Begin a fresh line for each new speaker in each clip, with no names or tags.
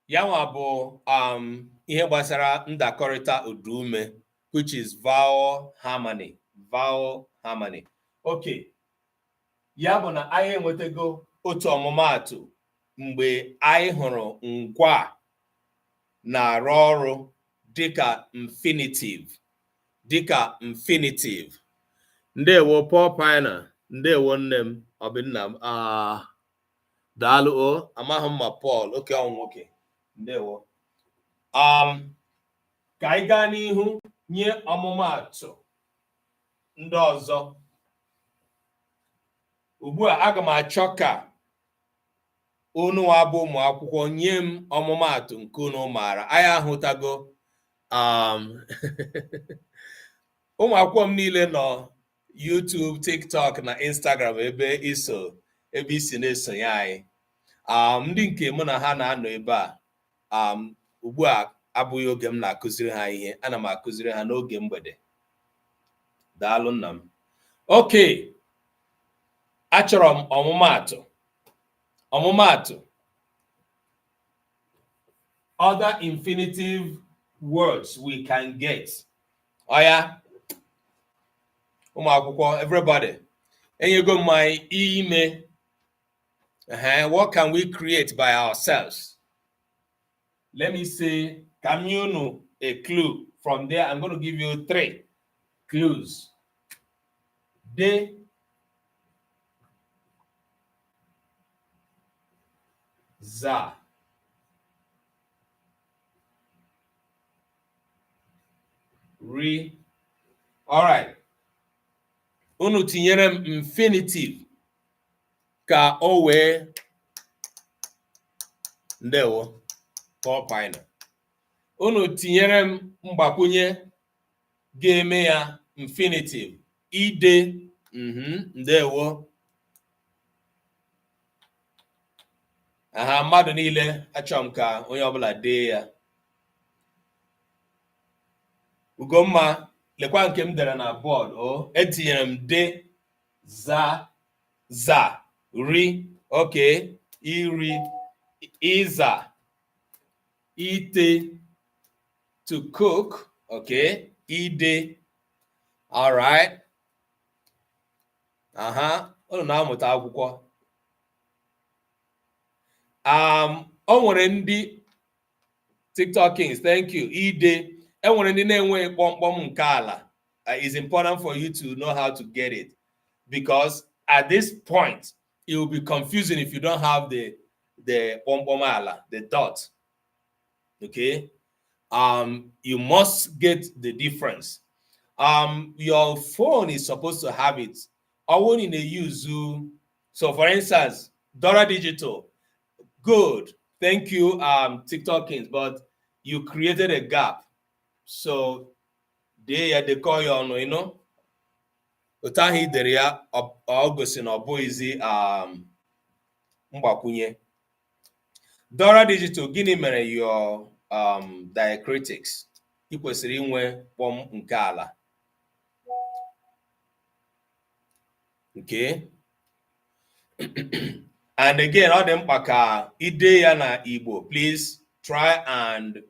Yanwa bụ ihe gbasara ndakọrịta ụdaume, which is vowel harmony. Vowel harmony. Okay. Ya bụ na anyị enwetago otu ọmụmaatụ mgbe anyị hụrụ ngwa na-arụ ọrụ dịka infinitive. Dịka infinitive. Ndewo Paul Pina. Ndewo nne m. Obinna m. Daalụ o. Amaghị m ma Paul. Oke ọ nwoke. Ndewo. Ka anyị gaa n'ihu nye ọmụmaatụ ndị ọzọ. Ugbu a aga m achọ ka unu abụ ụmụ akwụkwọ nye m ọmụmaatụ nke unu maara. Anyị ahụtago ụmụ akwụkwọ m niile nọ YouTube, TikTok na Instagram ebe isi na-esonye anyị. Ndị nke mụ na ha na-anọ ebe a ugbu a abụghị oge m na-akụziri ha ihe. Ana m akụziri ha n'oge mgbede. Daalụ nna m. Okay. Achọrọ m ọmụmaatụ other infinitive words we can get. Oya, ụmụ akwụkwọ, everybody, enyego m my ime. What can we create by ourselves? Let me say, can you know a clue? From there, I'm going to give you 3 clues. De, za, ri. All right. Unu tinyere m infinitive ka o wee. Ndewo Paul Pina. Unu tinyere m mgbakwunye ga-eme ya infinitive. Ide. Ndewo. Mmadụ niile achọrọ m ka onye ọbụla dee ya. Ugomma, lekwa nke m dere na bọọdụ. Etinyere m de, za, ri. Okay. Iri, iza, ite, to cook. Okay. Ide. All right. Unu na-amụta akwụkwọ. O nwere ndị TikTok kings, thank you. Ide. E nwere ndị na-enwe kpọmkpọm nke ala. It's important for you to know how to get it, because at this point it will be confusing if you don't have the kpọmkpọm ala, the dot. Okay. You must get the difference. Your phone is supposed to have it. I want in a use. So for instance, Dora Digital. Good. Thank you, TikTok kings, but you created a gap. So they call you on, you know. Utahi deria August in Oboizi mgbakwunye. Dora Digital, gịnị mere your diacritics? Ị kwesịrị inwe kpọm nke ala. Okay. And again, ọ dị mkpa ka ide ya na Igbo. Please try and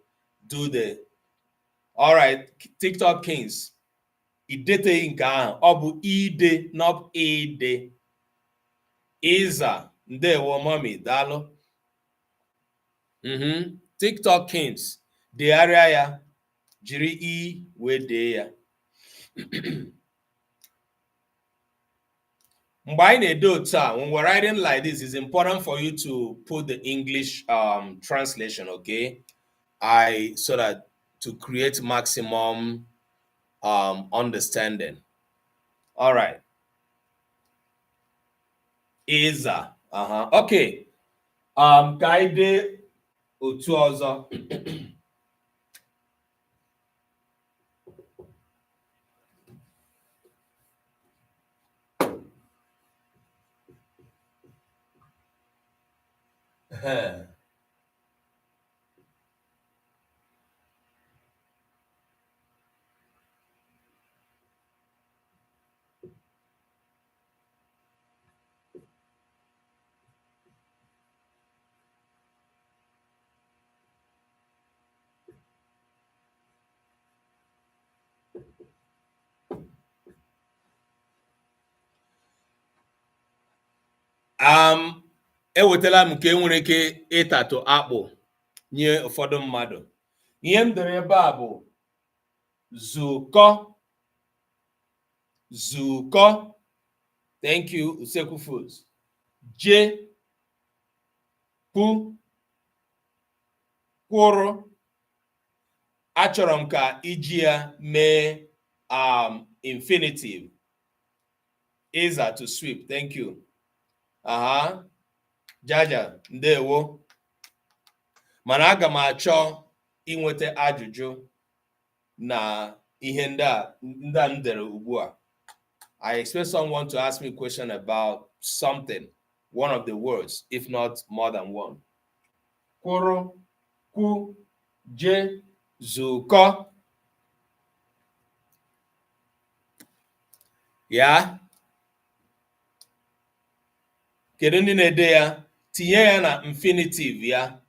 do the. All right, TikTok kings. Idete nke ahụ. Ọ bụ ide, not ide. Iza. Ndewo mommy. Daalụ. TikTok kings. Degharịa ya. Jiri I wee dee ya. Mgbe anyị na-ede otu a, when we're writing like this, it's important for you to put the English translation, okay? So that to create maximum understanding. All right. Iza. Okay. Ka anyị dee otu ọzọ. ewetala m nke nwere ike ịtatụ akpụ nye ụfọdụ mmadụ. Ihe m dere ebe a bụ zukọ. Zukọ. Thank you, Usekwu Foods. Je, pu, kwụrụ. Achọrọ m ka iji ya mee infinitive. Iza, to sweep. Thank you. Jaja, ndewo. Mana aga m achọ inweta ajụjụ na ihe ndị a m dere ugbu a. I expect someone to ask me a question about something, one of the words, if not more than one. Kwụrụ, kwu, je, zukọ. Ya. Kedu ndị na-ede ya? Tinye ya na infinitive ya.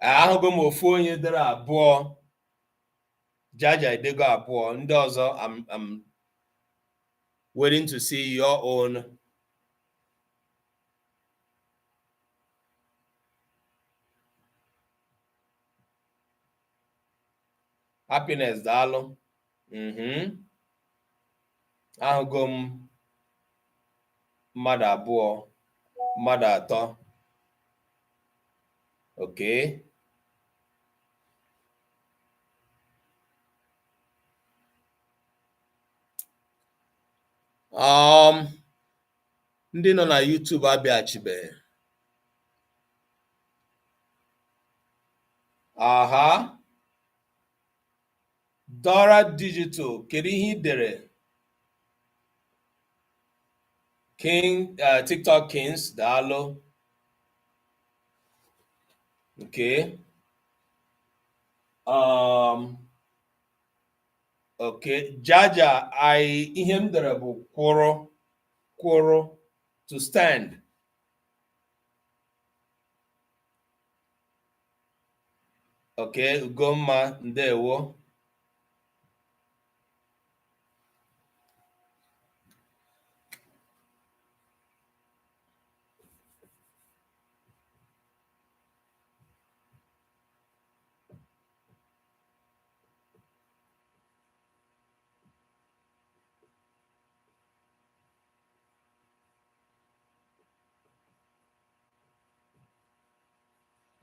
Ahụgo m ofu onye dere abụọ. Jaja edego abụọ. Ndị ọzọ, I'm waiting to see your own. Happiness, daalụ. Ahụgo m mmadụ abụọ, mmadụ atọ. Okay. Ndị nọ na YouTube abịachibeghị. Dora Digital, kedu ihe ị dere? TikTok Kings, daalụ. Okay. Okay. Jaja, ihe m dere bụ kwụrụ, kwụrụ, to stand. Okay, Ugomma, ndewo.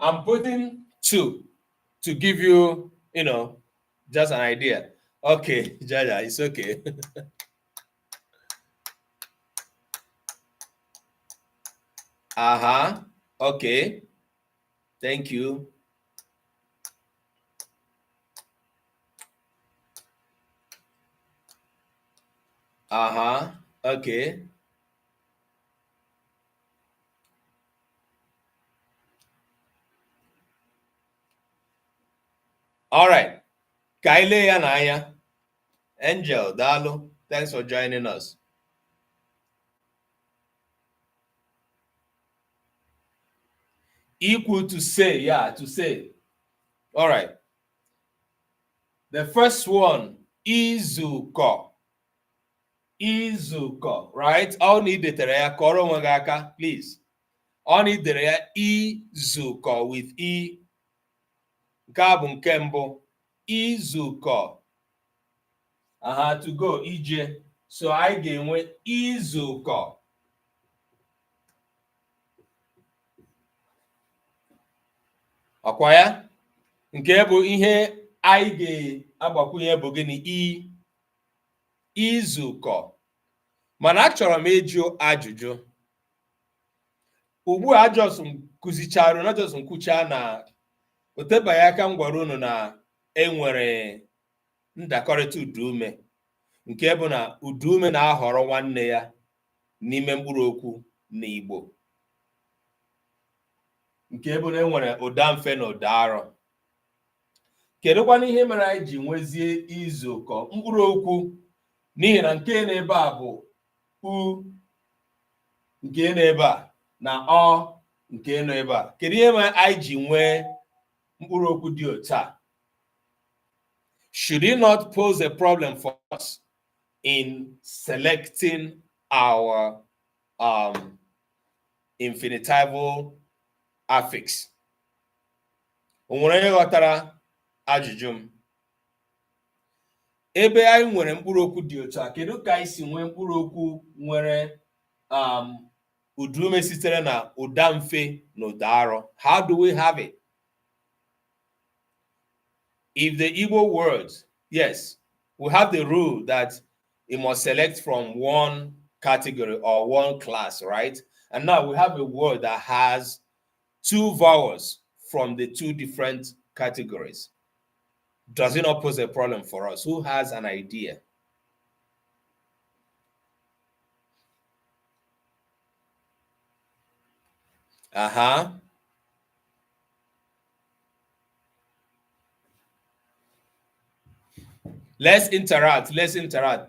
I'm putting 2 to give you, just an idea. Okay, Jaja, it's okay. Okay. Thank you. Okay. All right. Kaile ya n'anya. Angel, daalụ. Thanks for joining us. Equal to say, yeah, to say. All right. The first one, izuko. Izuko, right? All need ya kọrọ onwe gị aka, please. All need ya izuko with e. Nke a bụ nke mbụ. Izuko. To go, ije. So I ga-enwe izuko. Ọkwa ya? Nke bụ ihe anyị ga-agbakwunye bụ gịnị? Izuko. Mana achọrọ m ịjụ ajụjụ. Ugbu a just kụzichara, na just nkwucha na otebaghị aka m gwara unu na enwere ndakọrịta uduume, nke bụ na uduume na-ahọrọ nwanne ya n'ime mkpụrụ okwu n'Igbo, nke bụ na enwere ụda mfe na ụda arọ. Kedụkwana ihe mere anyị ji nwezie izuko mkpụrụ okwu? N'ihi na nke n'ebe a bụ u, nke n'ebe a na ọ, nke n'ebe a. Kedu ihe mere anyị ji nwee mkpụrụ okwu dị otu a? should it not pose a problem for us in selecting our infinitival affix? Onwere onye ghọtara ajụjụ m? Ebe anyị nwere mkpụrụokwu dị otu a, kedu ka anyị si nwee mkpụrụokwu nwere udume sitere na ụda mfe na ụda arọ? How do we have it? If the Igbo words, yes, we have the rule that it must select from one category or one class, right? And now we have a word that has two vowels from the two different categories. Does it not pose a problem for us? Who has an idea? Let's interact,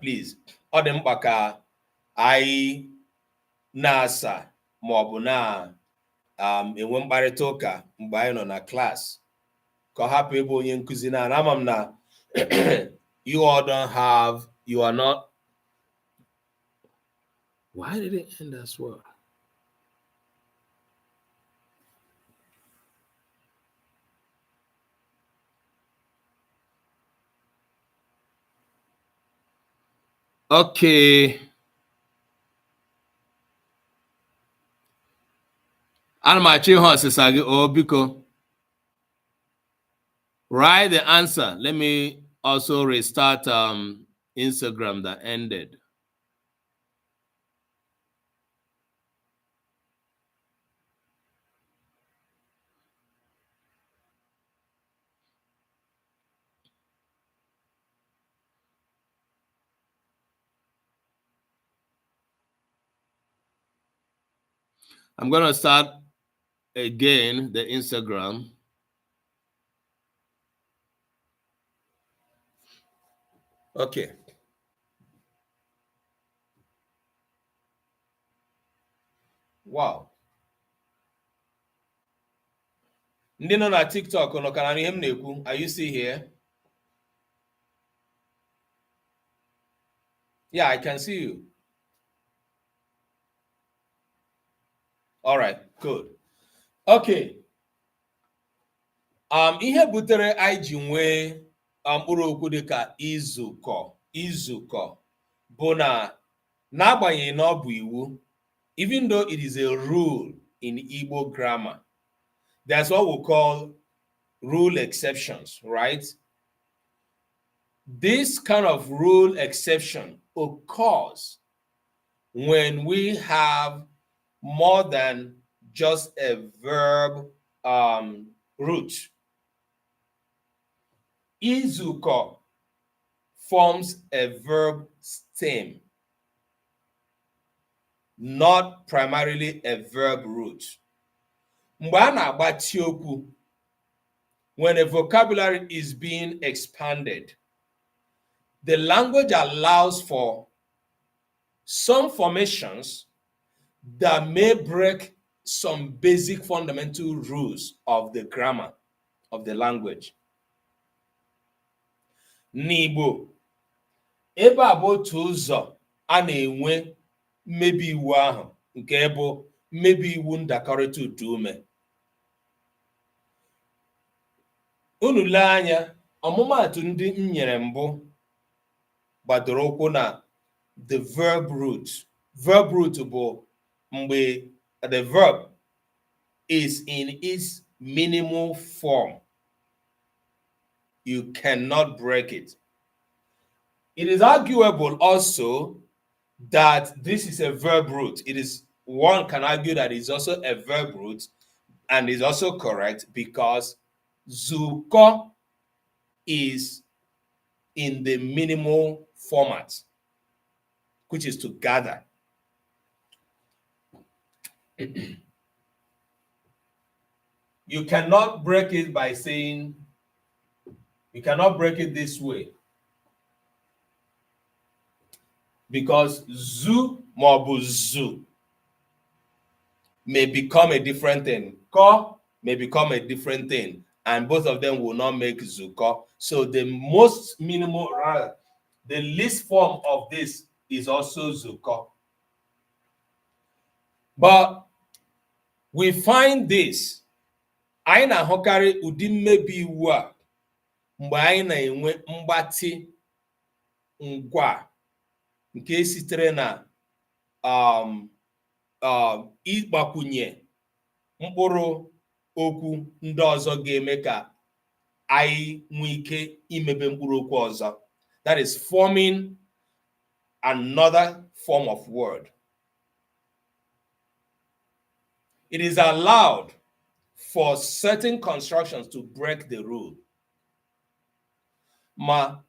please. Ọ dị mkpa ka anyị na-asa ma ọ bụ enwe mkparịta ụka mgbe anyị nọ na class. Ka ọ hapụ ebe onye nkuzi na ama m na you all don't have, you are not. Why did it end as well? Okay. Anamachi Hosisa gị biko. Write the answer. Let me also restart Instagram that ended. I'm going to start again the Instagram. Okay. Wow. Ndị nọ na TikTok nọ kana ihe m na-ekwu. Are you still here? Yeah, I can see you. All right, good. Okay. Ihe butere anyị ji nwee mkpụrụokwu dịka izukọ bụ na n'agbanyeghị na ọ bụ iwu, even though it is a rule in Igbo grammar, that's what we call rule exceptions, right? This kind of rule exception occurs when we have more than just a verb root. Izuko forms a verb stem, not primarily a verb root. Mgbe a na-agbatị okwu, when a vocabulary is being expanded, the language allows for some formations that may break some basic fundamental rules of the grammar of the language. N'Igbo, ebe a bụ otu ụzọ a na-enwe mmebi iwu ahụ, nke bụ mmebi iwu ndakọrịta udume. Unu lee anya, ọmụmaatụ ndị m nyere mbụ gbadoro ụkwụ na the verb root. Verb root bụ mgbe the verb is in its minimal form. You cannot break it. It is arguable also that this is a verb root. One can argue that it's also a verb root and is also correct because zuko is in the minimal format, which is to gather. You cannot break it by saying, you cannot break it this way, because zu maọbụ zu may become a different thing. Ko may become a different thing. and both of them will not make zuko. So the most minimal, the least form of this is also zuko. But we find this. Anyị na-ahụkarị ụdị mmebi iwu a mgbe anyị na-enwe mgbatị ngwa nke sitere na ịgbakwunye mkpụrụ okwu ndị ọzọ ga-eme ka anyị nwee ike imebe mkpụrụ okwu ọzọ. That is forming another form of word. It is allowed for certain constructions to break the rule. Ma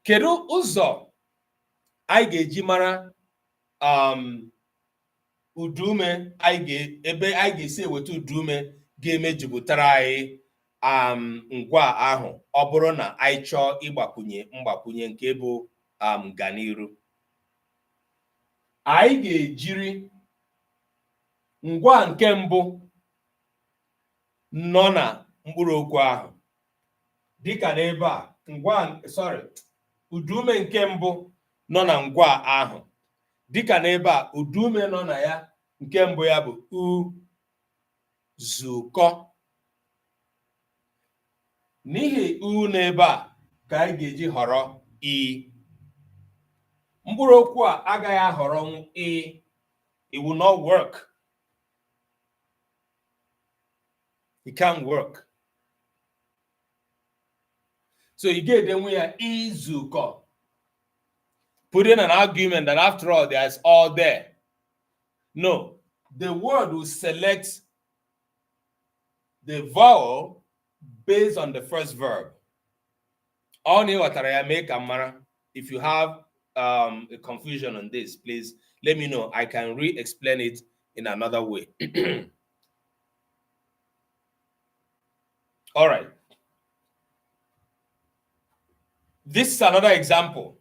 kedu ụzọ anyị ga-eji mara udume ebe anyị ga-esi eweta udume ga-emejupụtara anyị ngwa ahụ ọ bụrụ na anyị chọọ ịgbakwunye mgbakwunye nke bụ ganiru? Anyị ga-ejiri ngwa nke mbụ nọ na mkpụrụ okwu ahụ dịka n'ebe a udume nke mbụ nọ na ngwa ahụ dịka n'ebe a udume nọ na ya nke mbụ ya bụ zuko. N'ihi n'ebe a ka anyị ga-eji họrọ i. Mkpụrụ okwu a agaghị ahọrọ i. It will not work. It can't work. So you get them where izuko. Put in an argument that after all, there's all there. No, the word will select the vowel based on the first verb. If you have a confusion on this, please let me know. I can re-explain it in another way. All right. This is another example.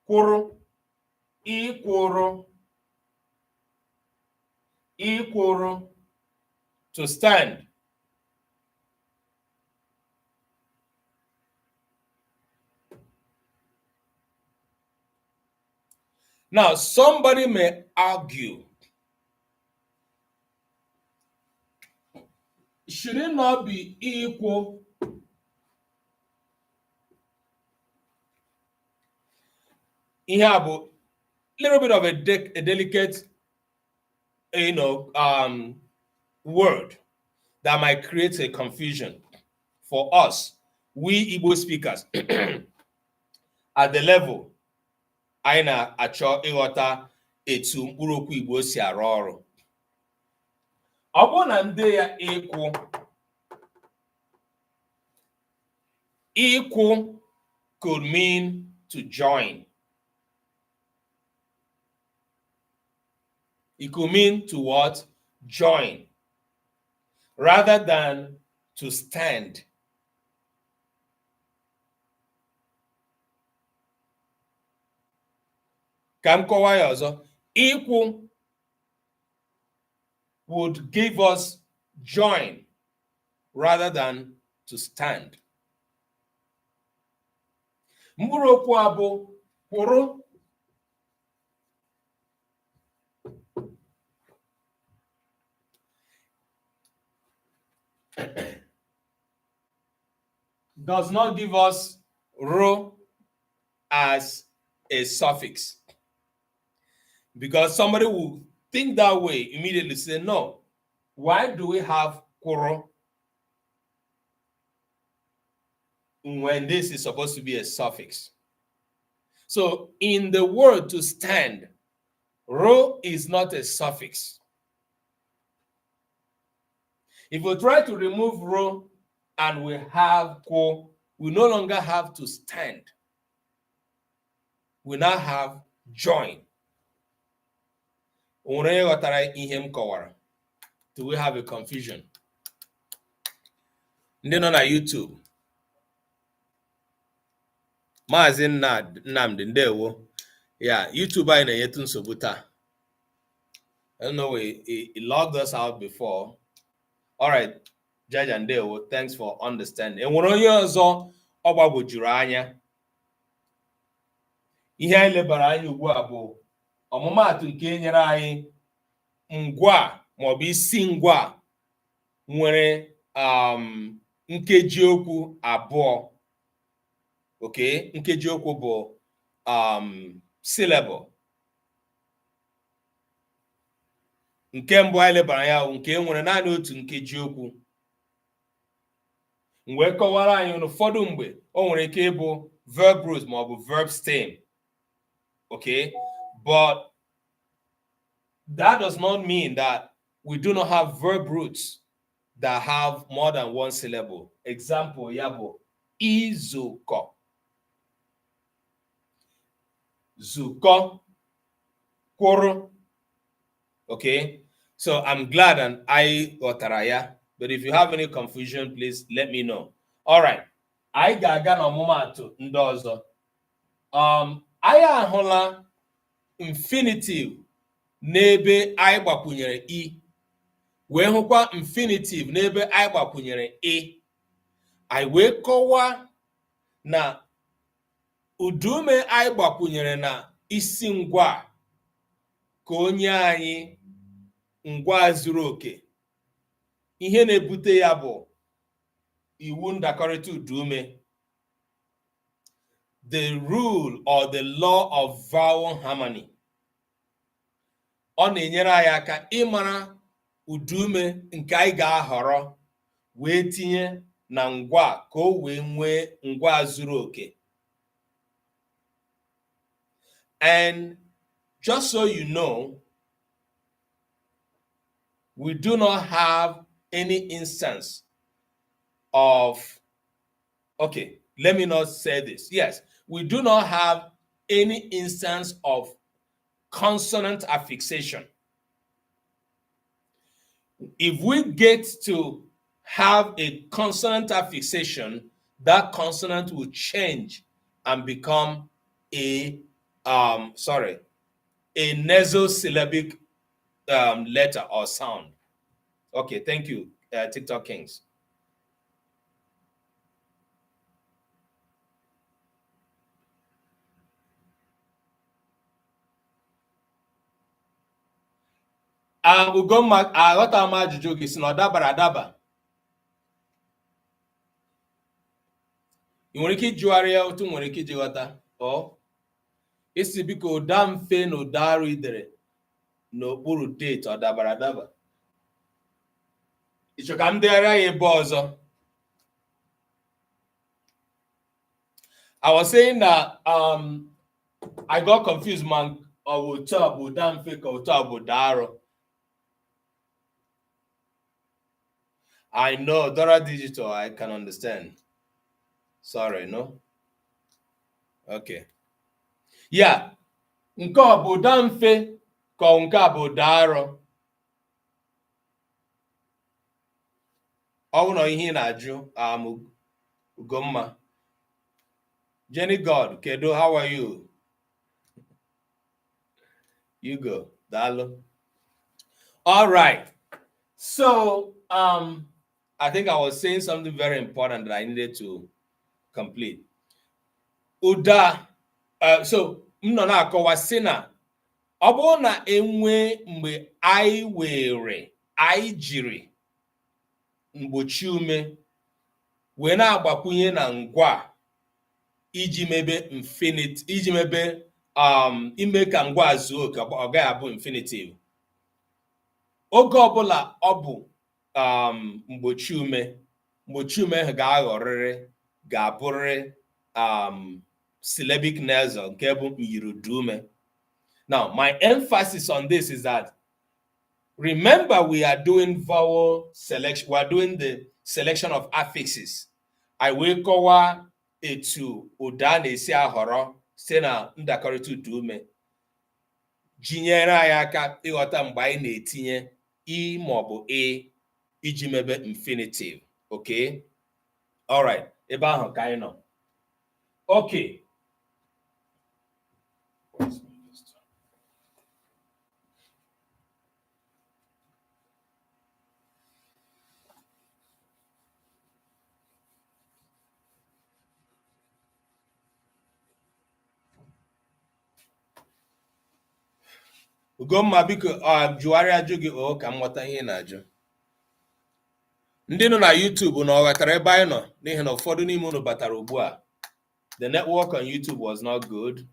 Kwuru, ikwuru, ikwuru, to stand. Now, somebody may argue, should it not be equal? You have a little bit of a delicate, word that might create a confusion for us, we Igbo speakers, at the level anyị na-achọ ịghọta etu mkpụrụokwu Igbo si arụ ọrụ. Ọ bụrụ na ndị ya ịkwụ could mean to join. It could mean to what? Join. Rather than to stand. Kam kọwaa ya ọzọ. Ịkwụ would give us join rather than to stand. Mkpụrụokwu a bụ kwụrụ. Does not give us ro as a suffix. Because somebody will think that way, immediately say, no, why do we have kwụrụ when this is supposed to be a suffix? So in the word to stand, ro is not a suffix. If we try to remove ro and we have kwo, we no longer have to stand. We now have join. Do we have a confusion? Ndị nọ na YouTube. Maazị Nnamdi ndewo. Yeah, YouTube anyị na-enyetu nsogbu taa. I don't know, he logged us out before. All right. Jaja ndewo, thanks for understanding. Enwere onye ọzọ ọ gbagwojuru anya? Ihe anyị lebara anya ugbu a bụ ọmụmaatụ nke nyere anyị ngwa maọbụ isi ngwa nwere nkeji okwu abụọ. Okay, nkeji okwu bụ syllable. Nke mbụ anyị lebara anya nke nwere naanị otu nkeji okwu. Mgbe kọwara anyị n'ụfọdụ mgbe o nwere ike ịbụ verb root maọbụ verb stem. Okay, but that does not mean that we do not have verb roots that have more than one syllable. Example, ya bụ izukọ. Zuko, kwụrụ. Okay, so I'm glad and I ghọtara ya, but if you have any confusion, please let me know. All right, anyị ga-aga n'ọmụmaatụ ndị ọzọ. Anyị ahụla infinitive n'ebe anyị gbakwunyere i, wee hụkwa infinitive n'ebe anyị gbakwunyere i. Anyị wee kọwaa na udume anyị gbakwunyere na isi ngwa ka onye anyị ngwa zuru oke. Ihe na-ebute ya bụ iwu ndakọrịta udume, the rule or the law of vowel harmony. Ọ na-enyere anyị aka ịmara udume nke anyị ga-ahọrọ wee tinye na ngwa ka o wee nwee ngwa zuru oke. And just so you know, we do not have any instance of, okay, let me not say this. Yes, we do not have any instance of consonant affixation. If we get to have a consonant affixation, that consonant will change and become a nasal syllabic letter or sound. Okay, thank you, TikTok Kings. Ugomma aghọta m ajụjụ gị si na ọ dabara adaba. Ị nwere ike ịjụgharị ya otu nwere ike iji ghọta? Isi biko ụda mfe na ụda arụ idere n'okpuru date ọ dabara adaba? Ịchọ ka m degharịa ya ebe ọzọ? I was saying that I got confused, man. Otu a bụ ụda mfe ka otu a bụ ụda arụ. I know, Dora Digital, I can understand. Sorry, no? Okay. Yeah. Nke a bụ ụda mfe ka nke a bụ ụda arụ. Ọ bụ na ihe na-ajụ Ugomma. Jenny God, kedu, how are you? You go. Dalo. All right. So, I think I was saying something very important that I needed to complete. Ụda, so m nọ na-akọwa sị na ọ bụrụ na enwe mgbe anyị jiri mgbochi ume wee na-agbakwunye na ngwa iji mebe infinite, iji mebe ime ka ngwa zuo oke, ọ gaghị abụ infinitive. Oge ọbụla ọ bụ mgbochi ume ahụ ga-abụrịrị syllabic nasal nke bụ nyirudume. Now, my emphasis on this is that, remember, we are doing vowel selection. We are doing the selection of affixes. I will kọwaa etu ụda na-esi ahọrọ site na ndakọrịta udume, jinyere anyị aka ịghọta mgbe anyị na-etinye i maọbụ e iji mebe infinitive. Okay? All right. Ebe ahụ ka anyị nọ. Okay. Ugomma biko jụgharị ajụ gị o ka m ghọta ihe na-ajụ. Ndị nọ na YouTube na ọ ghọtara ebe anyị nọ n'ihi na ụfọdụ n'ime unu batara ugbu a. The network on YouTube was not good.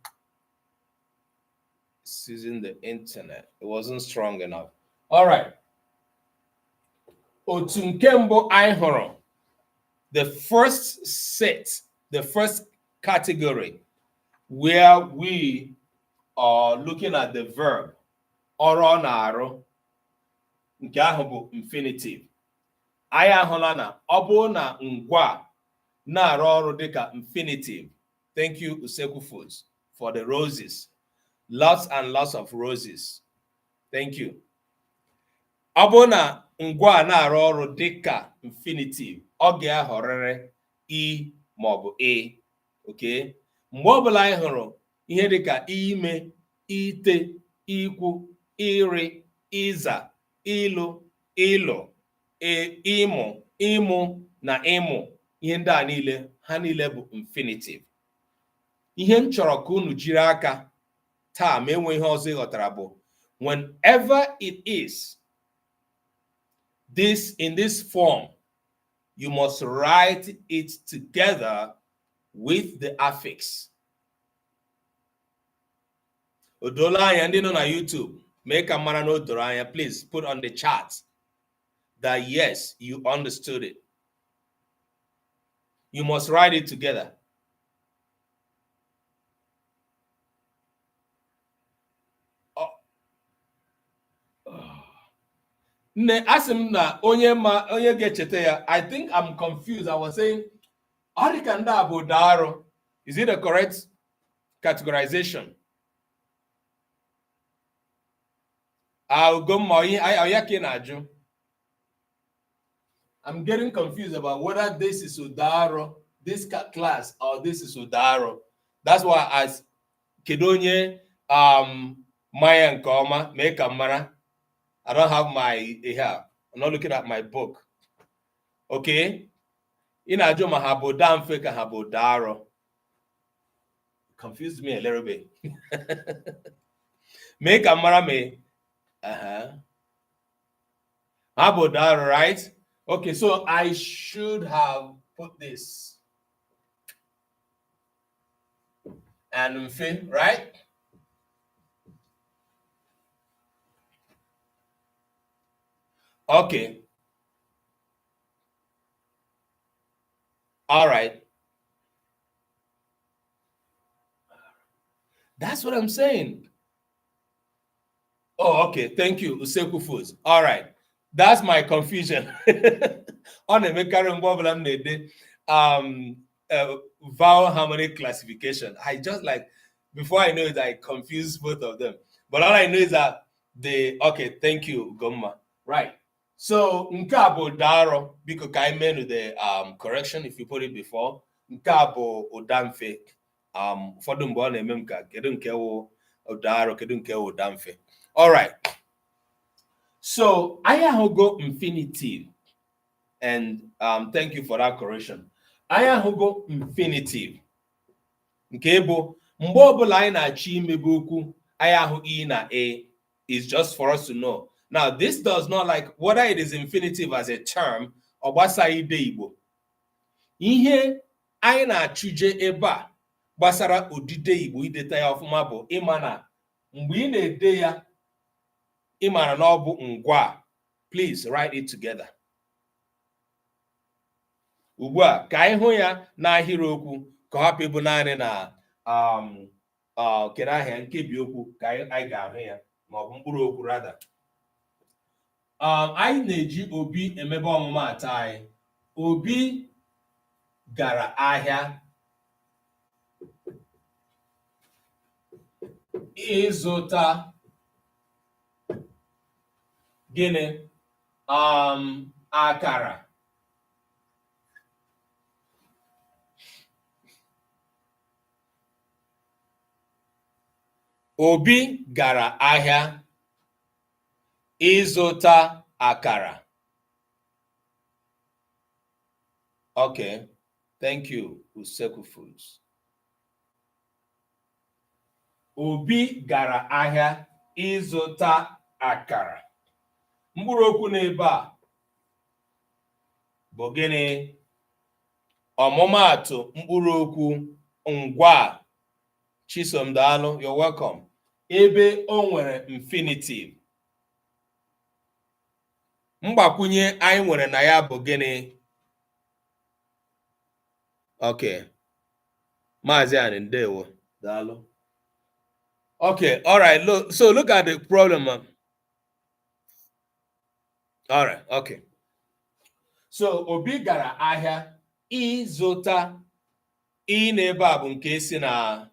Seizing the internet. It wasn't strong enough. All right. Otu nke mbụ anyị hụrụ. The first set, the first category where we are looking at the verb ọrụ na-arụ, nke ahụ bụ infinitive. Anyị ahụla na ọ bụrụ na ngwa na-arụ ọrụ dịka infinitive. Thank you, Usekwu Foods, for the roses. Lots and lots of roses. Thank you. Ọ bụrụ na ngwa na-arụ ọrụ dịka infinitive, ọ ga-ahọrịrị i maọbụ e. Okay? Mgbe ọbụla anyị hụrụ ihe dịka ime, ite, ikwu, iri, ịza, ịlụ, ịlụ, ịmụ, ịmụ na ịmụ, ihe ndị a niile, ha niile bụ infinitive. Ihe m chọrọ ka unu jiri aka taa ma enwe ihe ọzọ ịghọtara bụ whenever it is in this form, you must write it together with the affix. Odola anya ndị nọ na YouTube, mee ka mara na odoro anya, please put on the chat that yes, you understood it. You must write it together. Ne asim na onye ga-echeta ya. I think I'm confused. I was saying, Arikanda Abodaro. Is it a correct categorization? I'm getting confused about whether this is Udaro, this class, or this is Udaro. That's why I asked Kedonye Maya and Koma, make a mana. I don't have my here. I'm not looking at my book. Okay? In Ajoma Habodam Feka Habodaro. Confused me a little bit. Make a mara me. Habodaro, right? Okay, so I should have put this. And right? Okay. All right. That's what I'm saying. Oh, okay. Thank you, Usekwu Foods. All right. That's my confusion. On the vowel harmony classification. I just before I know it, I confuse both of them. But all I know is that okay, thank you, Gomma. Right. So nkabo daro because I made the correction if you put it before nkabo odamfe for the mbona ememka kedu nke wo odaro kedu nke wo odamfe. All right. So ayahogo infinitive, and thank you for that correction. Ayahogo infinitive nke bụ mgbe ọbụla anyị na-achọ imebe okwu ayahu I na a is just for us to know. Now, this does not whether it is infinitive as a term or gbasara ide Igbo. Ihe anyị na-achụje ebe a gbasara odide Igbo ideta ya ọfụma bụ ịma na mgbe ị na-ede ya ịmara na ọ bụ ngwa. Please write it together. Ugbu a ka anyị hụ ya n'ahịrịokwu ka ọ hapụ ịbụ naanị na kere ahịa nkebi okwu ka anyị ga-ahụ ya ma ọ bụ mkpụrụ okwu rada. Anyị na-eji Obi emebe ọmụmaatụ anyị. Obi gara ahịa ịzụta gịnị? Akara. Obi gara ahịa ịzụta akara. Okay, thank you, Usekwu Foods. Obi gara ahịa ịzụta akara. Mkpụrụ okwu n'ebe a bụ gịnị? Ọmụmaatụ mkpụrụ okwu ngwa. Chisom daalụ, you're welcome. Ebe o nwere infinitive. Mgbakwunye anyị nwere na ya bụ gịnị? Okay. Maazị Ani, ndewo. Daalụ. Okay, all right. Look at the problem. All right, okay. So Obi gara ahịa ịzụta. Ị n'ebe a bụ nke si na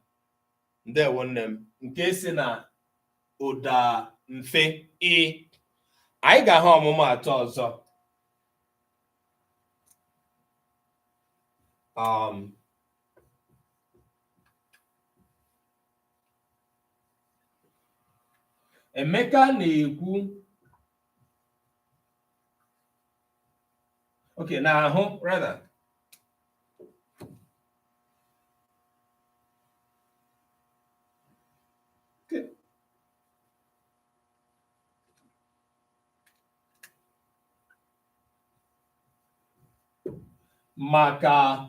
ndewo nne m, nke si na ụda mfe ị. Anyị ga-ahụ ọmụmaatụ ọzọ. Emeka na-ekwu. Okay, na-ahụ rather. Okay. Maka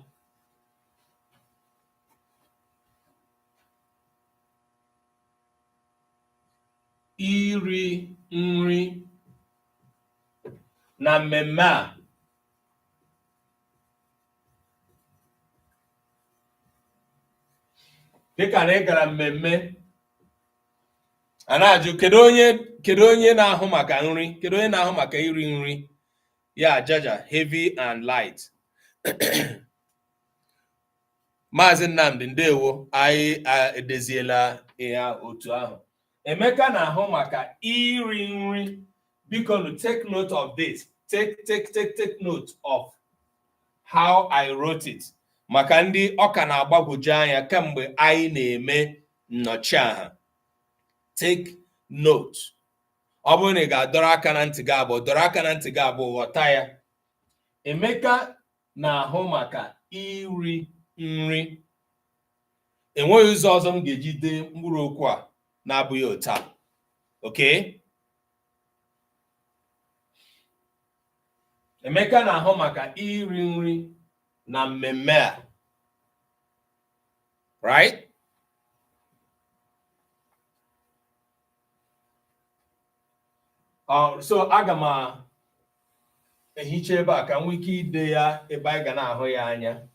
iri nri na mmemme a. Dịka na ị gara mmemme, a na-ajụ kedu onye na-ahụ maka nri, kedu onye na-ahụ maka iri nri? Ya jaja, heavy and light. Maazị Nnamdi, ndewo. Anyị edeziela ihe otu ahụ. Emeka na-ahụ maka iri nri. Biko, take note of this. Take note of how I wrote it. Maka ndị ọka na-agbagwoju anya kemgbe anyị na-eme nnọchiaha. Take note. Ọ bụrụ na ị ga-adọrọ aka na ntị gị abụọ, dọrọ aka na ntị gị abụọ, ghọta ya. Emeka na-ahụ maka iri nri. Enweghị ụzọ ọzọ m ga-eji dee mkpụrụ okwu a na-abụghị otu a. Okay? Emeka na-ahụ maka iri nri na mmemme a. Right? So aga m ehicha ebe a ka m nwee ike ide ya ebe anyị ga na-ahụ ya anya.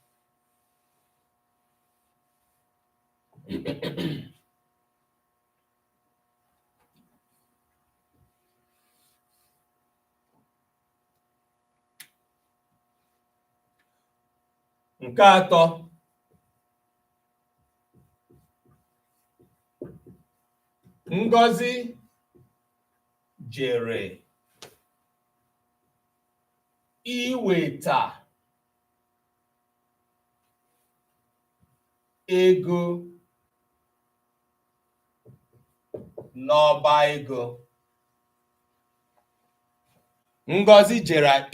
Nke atọ. Ngozi jere iweta ego n'ọba ego. Ngozi jere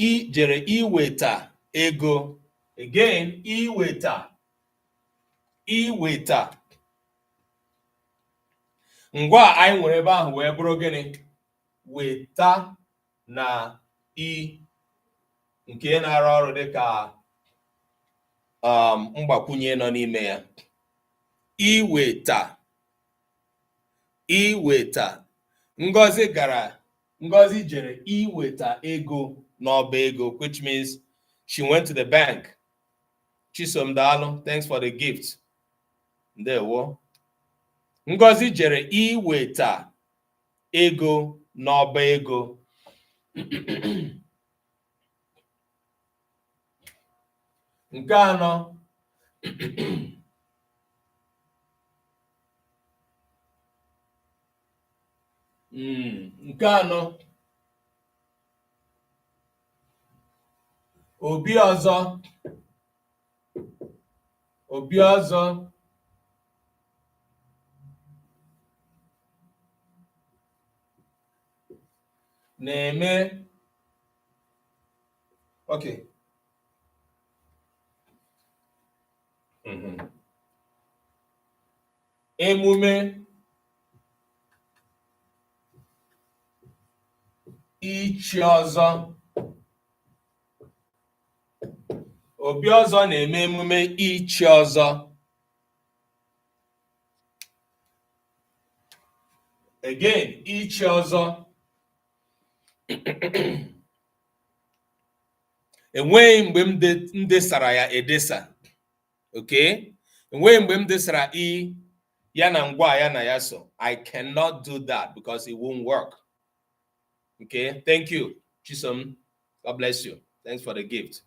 iweta ego. Again, iweta. Ngwa anyị nwere ebe ahụ wee bụrụ gịnị? Weta na i, nke na-arụ ọrụ dịka mgbakwunye nọ n'ime ya. Iweta. Ngozi jere iweta ego n'ọba ego, which means she went to the bank. Chisom daalụ, thanks for the gift. Ndewo. Ngozi jere iweta ego n'ọba ego. Nke anọ. Nke anọ. Obi ọzọ na-eme. Okay. Emume ichi ọzọ. Obi ọzọ na-eme emume ichi ọzọ. Again, ichi ọzọ. Enweghị mgbe m desara ya edesa. Okay? Enweghị mgbe m desara I ya na ngwa ya na ya so. I cannot do that because it won't work. Okay? Thank you, Chisom. God bless you. Thanks for the gift.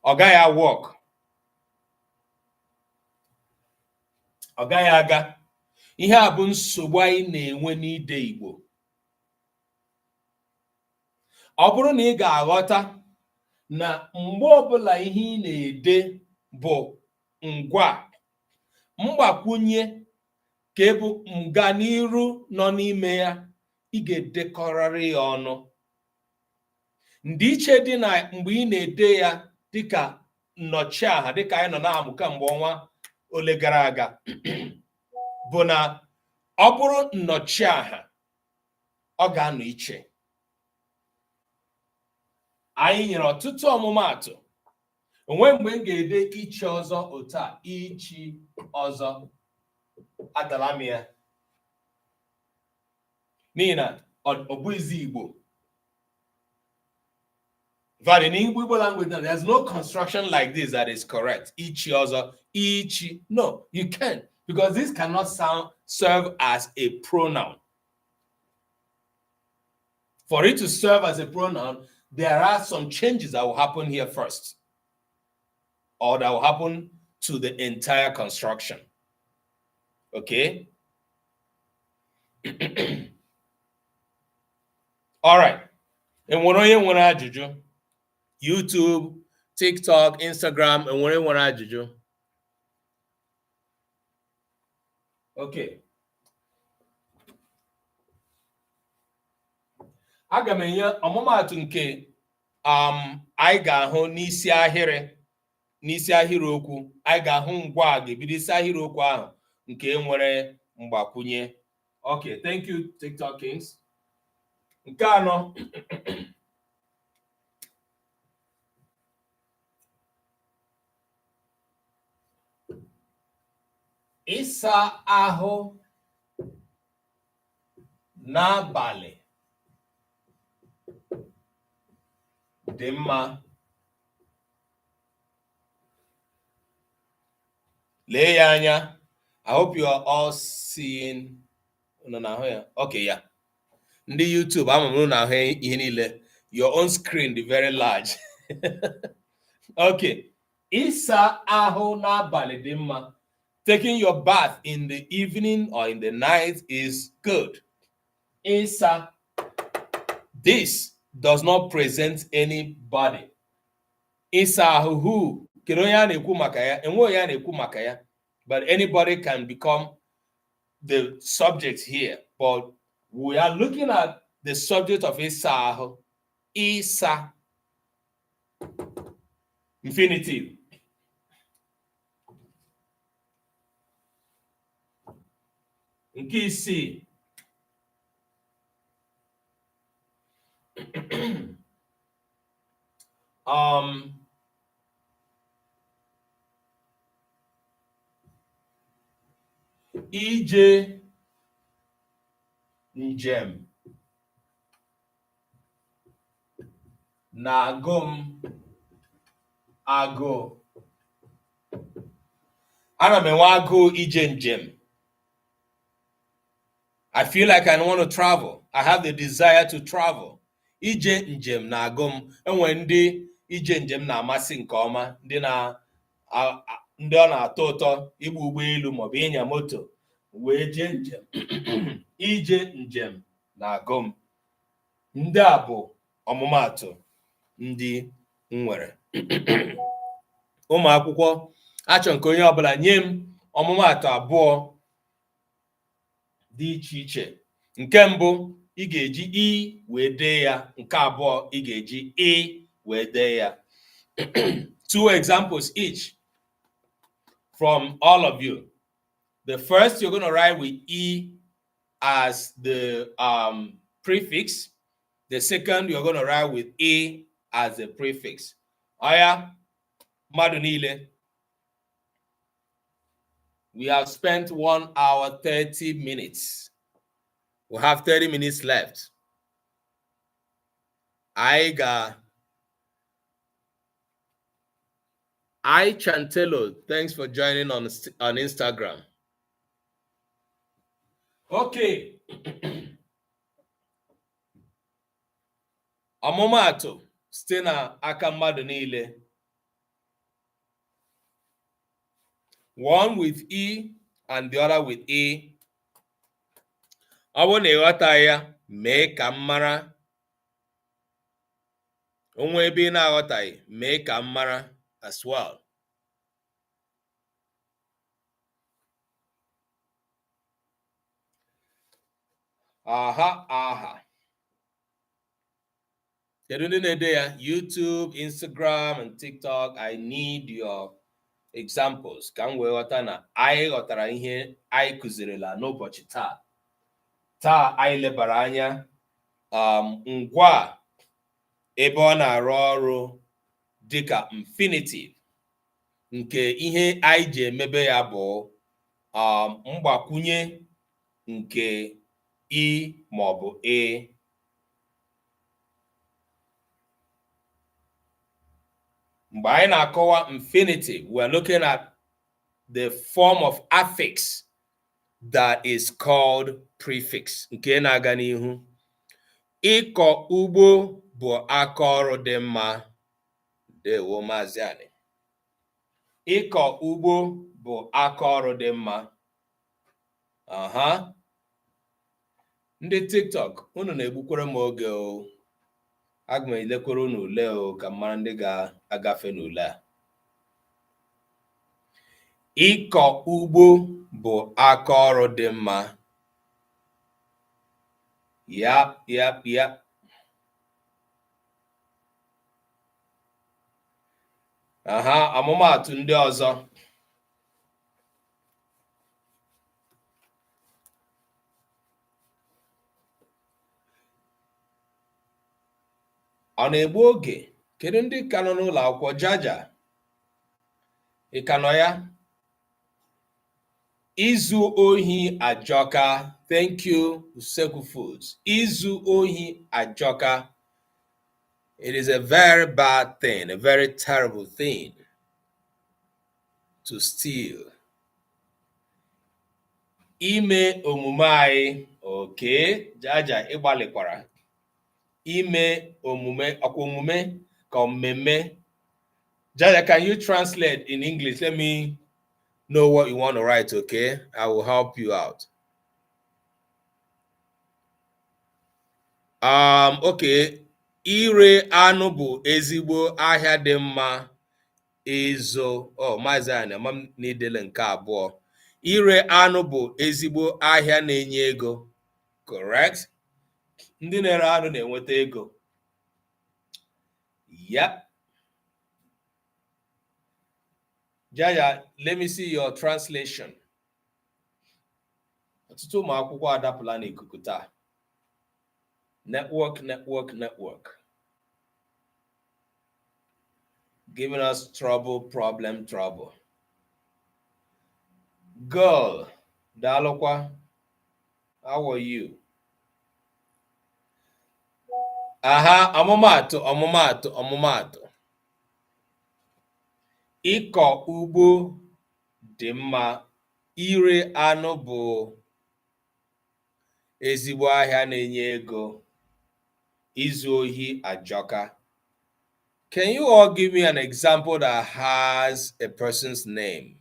Ọ gaghị work. Ọ gaghị aga. Ihe a bụ nsogbu anyị na-enwe n'ide Igbo. Ọ bụrụ na ị ga-aghọta na mgbe ọbụla ihe ị na-ede bụ ngwa, mgbakwunye ka ebu nganiru nọ n'ime ya, ị ga-edekọrịrị ya ọnụ. Ndịiche dị na mgbe ị na-ede ya dịka nnọchiaha, dịka anyị nọ na-amụ kamgbe ọnwa ole gara aga, bụ na ọ bụrụ nnọchiaha, ọ ga-anọ iche. Anyị nyere ọtụtụ ọmụmaatụ. Onwe mgbe m ga-ede ichi ọzọ otu a, ichi ọzọ, adala m ya. N'ihi na ọ bụghịzi Igbo. But in Igbo language, there's no construction like this that is correct. Ichi ọzọ, ichi. No, you can't, because this cannot serve as a pronoun. For it to serve as a pronoun, there are some changes that will happen here first, or that will happen to the entire construction. Okay? All right. Enwere onye nwere ajụjụ? YouTube, TikTok, Instagram, enwere nwere ajụjụ? Okay. Aga m enye ọmụmaatụ nke anyị ga-ahụ n'isi ahịrịokwu. Anyị ga-ahụ ngwa a ga-ebido isi ahịrịokwu ahụ nke nwere mgbakwunye. Okay, thank you, TikTok Kings. Nke anọ. Ịsa ahụ n'abalị dị mma. Lee ya anya. I hope you are all seeing. Okay, yeah. Ndị YouTube, ama m na ahụ ihe niile. Your own screen is very large. Okay. Ịsa ahụ n'abalị dị mma. Taking your bath in the evening or in the night is good. Ịsa. This does not present anybody. Ịsa ahụ, who? Kedu onye a na-ekwu maka ya? Enwe onye a na-ekwu maka ya. But anybody can become the subject here. But we are looking at the subject of ịsa ahụ. Ịsa. Infinitive. Nke isii. Ije njem na-agụ m agụụ. Ana m enwe agụụ ije njem. I feel like I want to travel. I have the desire to travel. Ije njem na-agụ m. Enwere ndị ije njem na-amasị nke ọma, ndị ọ na-atọ ụtọ igba ụgbọelu maọbụ ịnya moto wee jee njem. Ije njem na-agụ m. Ndị a bụ ọmụmaatụ ndị m nwere. Ụmụ akwụkwọ, achọ nke onye ọbụla nye m ọmụmaatụ abụọ dị iche iche. Nke mbụ, ị ga-eji I wee dee ya. Nke abụọ, ị ga-eji I wee dee ya. Two examples each from all of you. The first, you're going to write with E as the prefix. The second, you're going to write with E as a prefix. Aya, mmadụ niile. We have spent 1 hour, 30 minutes. We have 30 minutes left. I Chantelo, thanks for joining on Instagram. Okay. Ọmụmaatụ site na aka mmadụ niile. One with E and the other with E. Ọ bụrụ na ịghọta ya, mee ka m mara. Onwe ebe ị na-aghọtaghị, mee ka m mara as well. Aha. Kedu ndị na-ede ya? YouTube, Instagram, and TikTok. I need your examples. Ka m wee ghọta na anyị ghọtara ihe anyị kụzirila n'ụbọchị taa. Taa anyị lebara anya ngwa ebe ọ na-arụ ọrụ dịka infinitive, nke ihe anyị ji emebe ya bụ mgbakwunye nke I maọbụ E. Mgbe anyị na-akọwa infinitive, we are looking at the form of affix that is called prefix, nke na-aga n'ihu. Ịkọ ugbo bụ aka ọrụ dị mma. Ndewo Maazị Ani. Ịkọ ugbo bụ aka ọrụ dị mma. Ndị TikTok, unu na-egbukwere m oge o. Aga m elekwere unu ule o ka mara ndị ga-agafe n'ule a. Ịkọ ugbo bụ aka ọrụ dị mma. Yap. Ọmụmaatụ ndị ọzọ. Ọ na-egbu oge. Kedu ndị ka nọ n'ụlọ akwụkwọ? Jaja, ị ka nọ ya? Izu ohi ajọka. Thank you, Usekwu Foods. Izu ohi ajọka. It is a very bad thing, a very terrible thing to steal. Ime omume anyị. Okay, Jaja, ịgbalịkwara. Ime omume, ọkwa omume ka mmemme. Jaja, can you translate in English? Let me know what you want to write, okay? I will help you out. Okay. Ire anụ bụ ezigbo ahịa dị mma ịzụ. Maazị Ani, ama m na idele nke abụọ. Ire anụ bụ ezigbo ahịa na-enye ego. Correct? Ndị na-ere anụ na-enweta ego. Yep. Jaja, let me see your translation. Ọtụtụ ụmụ akwụkwọ adapụla n'ikuku taa. Network. Giving us trouble. Girl, Dalokwa, how are you? Ọmụmaatụ. Ịkọ ugbo dị mma. Ire anụ bụ ezigbo ahịa na-enye ego. Izu ohi ajọka. Can you all give me an example that has a person's name?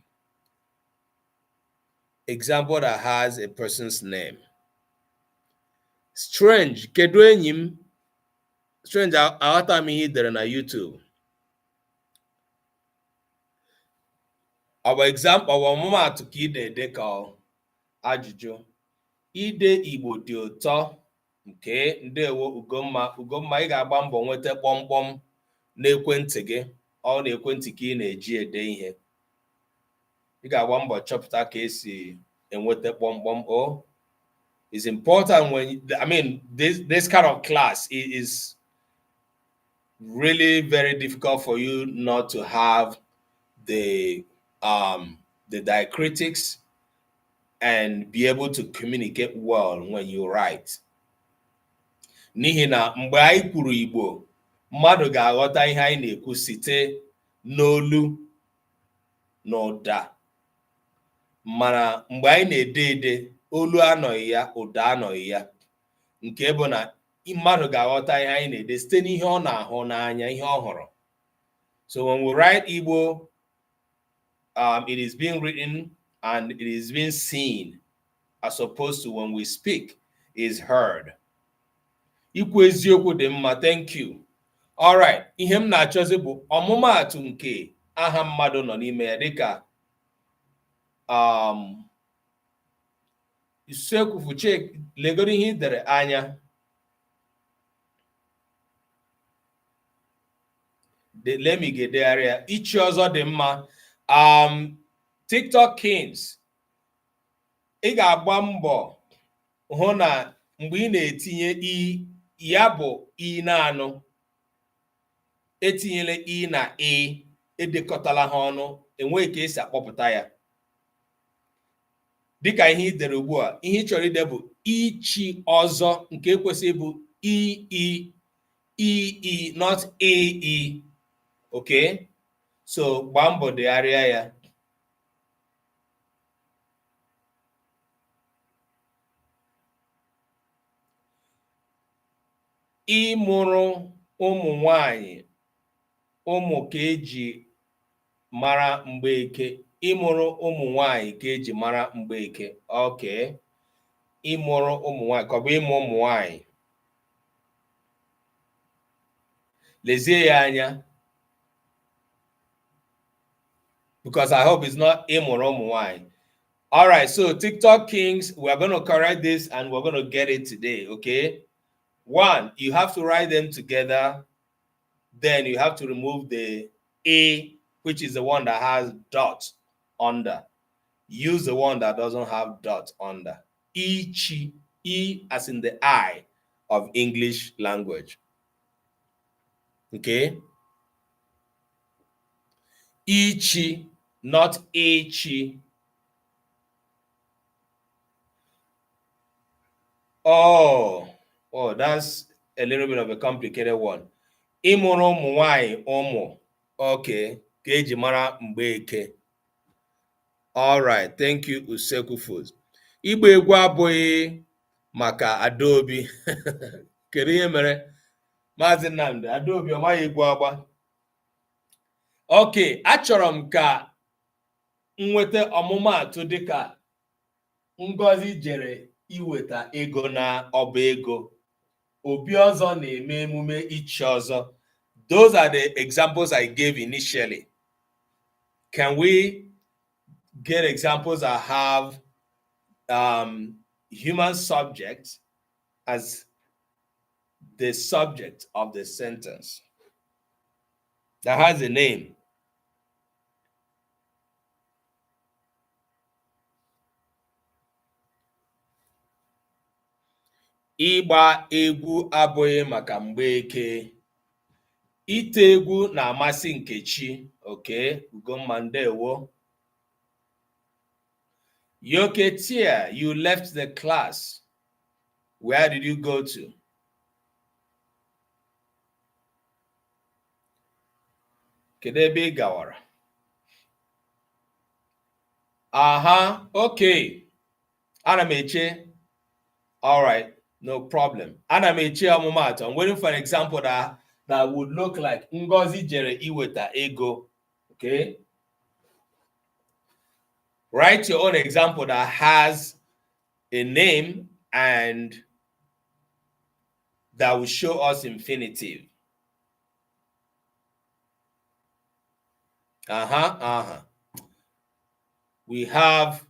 Example that has a person's name. Strange. Kedu enyi m? Strange, aghọta m ihe idere na YouTube. Ọmụmaatụ ka ide ede ka ajụjụ. Ide Igbo dị ụtọ. Nke ndewo Ugomma, ị ga-agba mbọ nweta kpọmkpọm n'ekwentị gị. Ọ na ekwentị ka ị na-eji ede ihe. Ị ga-agba mbọ chọpụta ka esi enweta kpọmkpọm. It's important when, I mean, this kind of class is really very difficult for you not to have the diacritics and be able to communicate well when you write. N'ihi na mgbe anyị kwuru Igbo, mmadụ ga-aghọta ihe anyị na-ekwu site n'olu na ụda. Mana mgbe anyị na-ede ede, olu anọghị ya, ụda anọghị ya. Nke bụ na mmadụ ga-aghọta ihe anyị na-ede site n'ihe ọ na-ahụ n'anya, ihe ọ hụrụ. So when we write Igbo, it is being written and it is being seen, as opposed to when we speak, is heard. Ikwu eziokwu dị mma, thank you. All right, ihe m na-achọzi bụ ọmụmaatụ nke aha mmadụ nọ n'ime ya, dịka Usekwu check, legoro ihe idere anya. Let me get there area. Ichi ọzọ dị mma. TikTok Kings, ị ga-agba mbọ hụ na mgbe ị na-etinye i, ya bụ i naanụ, etinyela i na e, edekọtala ha ọnụ, enweghị ka esi akpọpụta ya. Dịka ihe idere ugbu a, ihe ị chọrọ ide bụ ichi ọzọ, nke kwesịrị bụ ii, not ee. Okay, so gbaa mbọ degharịa ya. Ịmụrụ ụmụ nwanyị, ụmụ ka eji mara Mgbeke. Ịmụrụ ụmụ nwanyị ka eji mara Mgbeke. Okay, ịmụrụ ụmụ nwanyị ka ọ bụ ịmụ ụmụ nwanyị. Lezie ya anya, because I hope it's not ịmụrụ ụmụ nwanyị. All right, so TikTok Kings, we're going to correct this and we're going to get it today, okay? One, you have to write them together. Then you have to remove the A, which is the one that has dot under. Use the one that doesn't have dot under. Ichi, E as in the I of English language. Okay? Ichi, not Echi. Oh, that's a little bit of a complicated one. Ịmụrụ ụmụ nwanyị ụmụ. Okay, ka eji mara Mgbeke. All right, thank you, Usekwu Foods. Igba egwu abụghị maka Adaobi. Kedu ihe mere? Maazị Nnamdi, Adaobi ọ maghị egwu agba. Okay, achọrọ m ka nweta ọmụmaatụ dịka Ngozi jere iweta ego na ọba ego. Obi ọzọ na-eme emume ichi ọzọ. Those are the examples I gave initially. Can we get examples that have human subject as the subject of the sentence, that has a name? Ịgba egwu abụghị maka Mgbeke. Ite egwu na-amasị Nkechi. Okay, Ugomma ndewo. Yoketia, you left the class. Where did you go to? Kedu ebe ị gawara? Aha, okay. Ana m eche. All right, no problem. Ana m eche ọmụmaatụ. I'm waiting for an example that would look like Ngozi jere iweta ego. Okay. Write your own example that has a name and that will show us infinitive. We have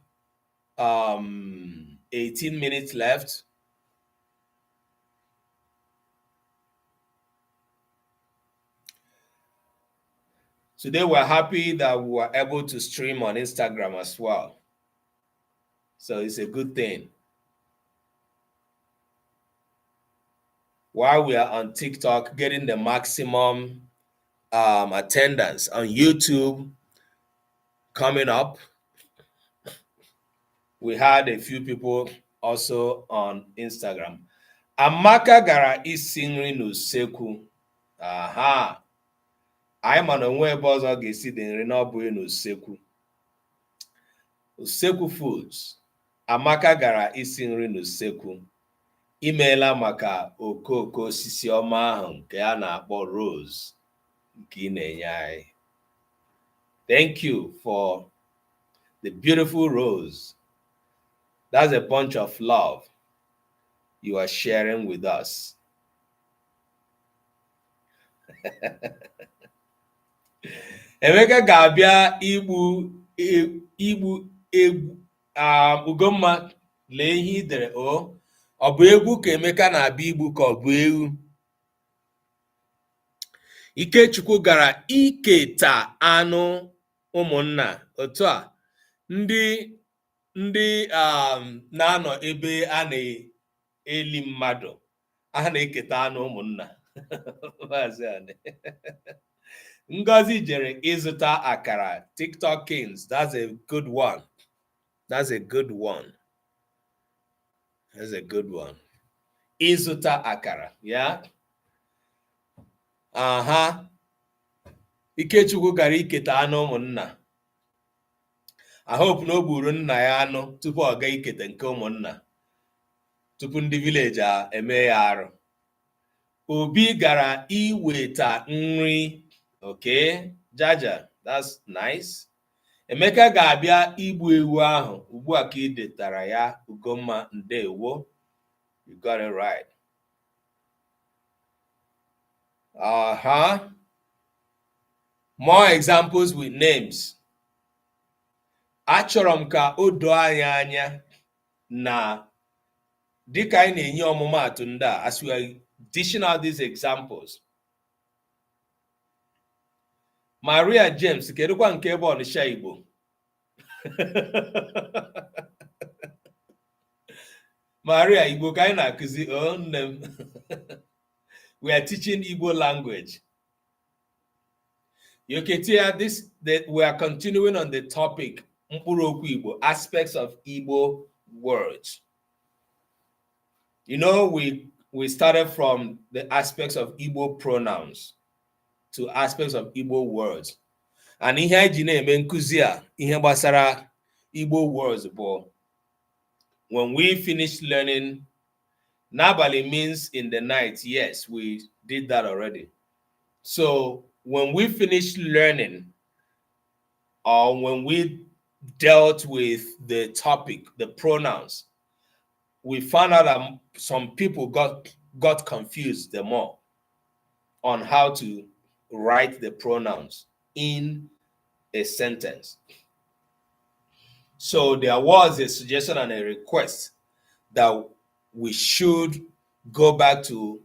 18 minutes left. Today we're happy that we were able to stream on Instagram as well. So it's a good thing. while we are on TikTok, getting the maximum attendance on YouTube coming up. We had a few people also on Instagram. Amaka gara isi nri n'usekwu. Aha. Anyị ma na onwe ebe ọzọ ga-esi dị nri n'ọbụghị n'usekwu. Usekwu Foods. Amaka gara isi nri n'usekwu. Imeela maka okooko osisi ọma ahụ nke a na-akpọ rose nke ị na-enye anyị. Thank you for the beautiful rose. That's a bunch of love you are sharing with us. Emeka ga-abịa igbu egwu. Ugomma lee ihe i dere. Ọ bụ egwu ka Emeka na-abịa igbu ka ọ bụ ewu? Ikechukwu gara iketa anụ ụmụnna. Otu a ndị na-anọ ebe a na-eli mmadụ, a na-eketa anụ ụmụnna. Ngozi jere ịzụta akara. TikTok Kings, that's a good one. That's a good one. That's a good one. Ịzụta akara, yeah? Ikechukwu gara iketa anụ ụmụnna. I hope na o gburu nna ya anụ tupu ọ gaa iketa nke ụmụnna, tupu ndị village eme ya arụ. Obi gara iweta nri. Okay, Jaja, that's nice. Emeka ga-abịa igbu ewu ahụ. Ugbu a ka ị detara ya. Ugomma, ndewo. You got it right. More examples with names. Achọrọ m ka o doo anyị anya na dịka anyị na-enye ọmụmaatụ ndị a, as we are dishing out these examples. Maria James, kedụkwa nke ebe Ọnịsha Igbo? Maria, Igbo ka anyị na-akụzi. Oh, nne m. We are teaching Igbo language. You can hear this, that we are continuing on the topic Mkpụrụokwu Igbo, aspects of Igbo words. You know, we started from the aspects of Igbo pronouns to aspects of Igbo words. And ihe anyị ji na-eme nkụzi a ihe gbasara Igbo words bụ, when we finish learning, n'abalị means in the night. Yes, we did that already. So when we finish learning, or when we dealt with the topic, the pronouns, we found out that some people got confused the more on how to write the pronouns in a sentence. So there was a suggestion and a request that we should go back to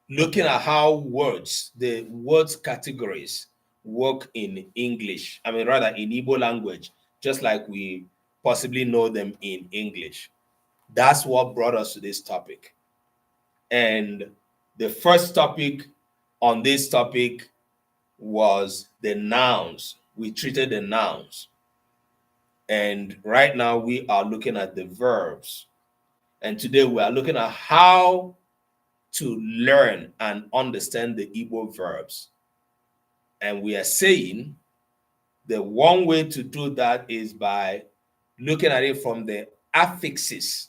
looking at how words, the words categories, work in English. I mean, rather in Igbo language, just like we possibly know them in English. That's what brought us to this topic. And the first topic on this topic was the nouns. We treated the nouns. And right now we are looking at the verbs. And today we are looking at how to learn and understand the Igbo verbs. And we are saying the one way to do that is by looking at it from the affixes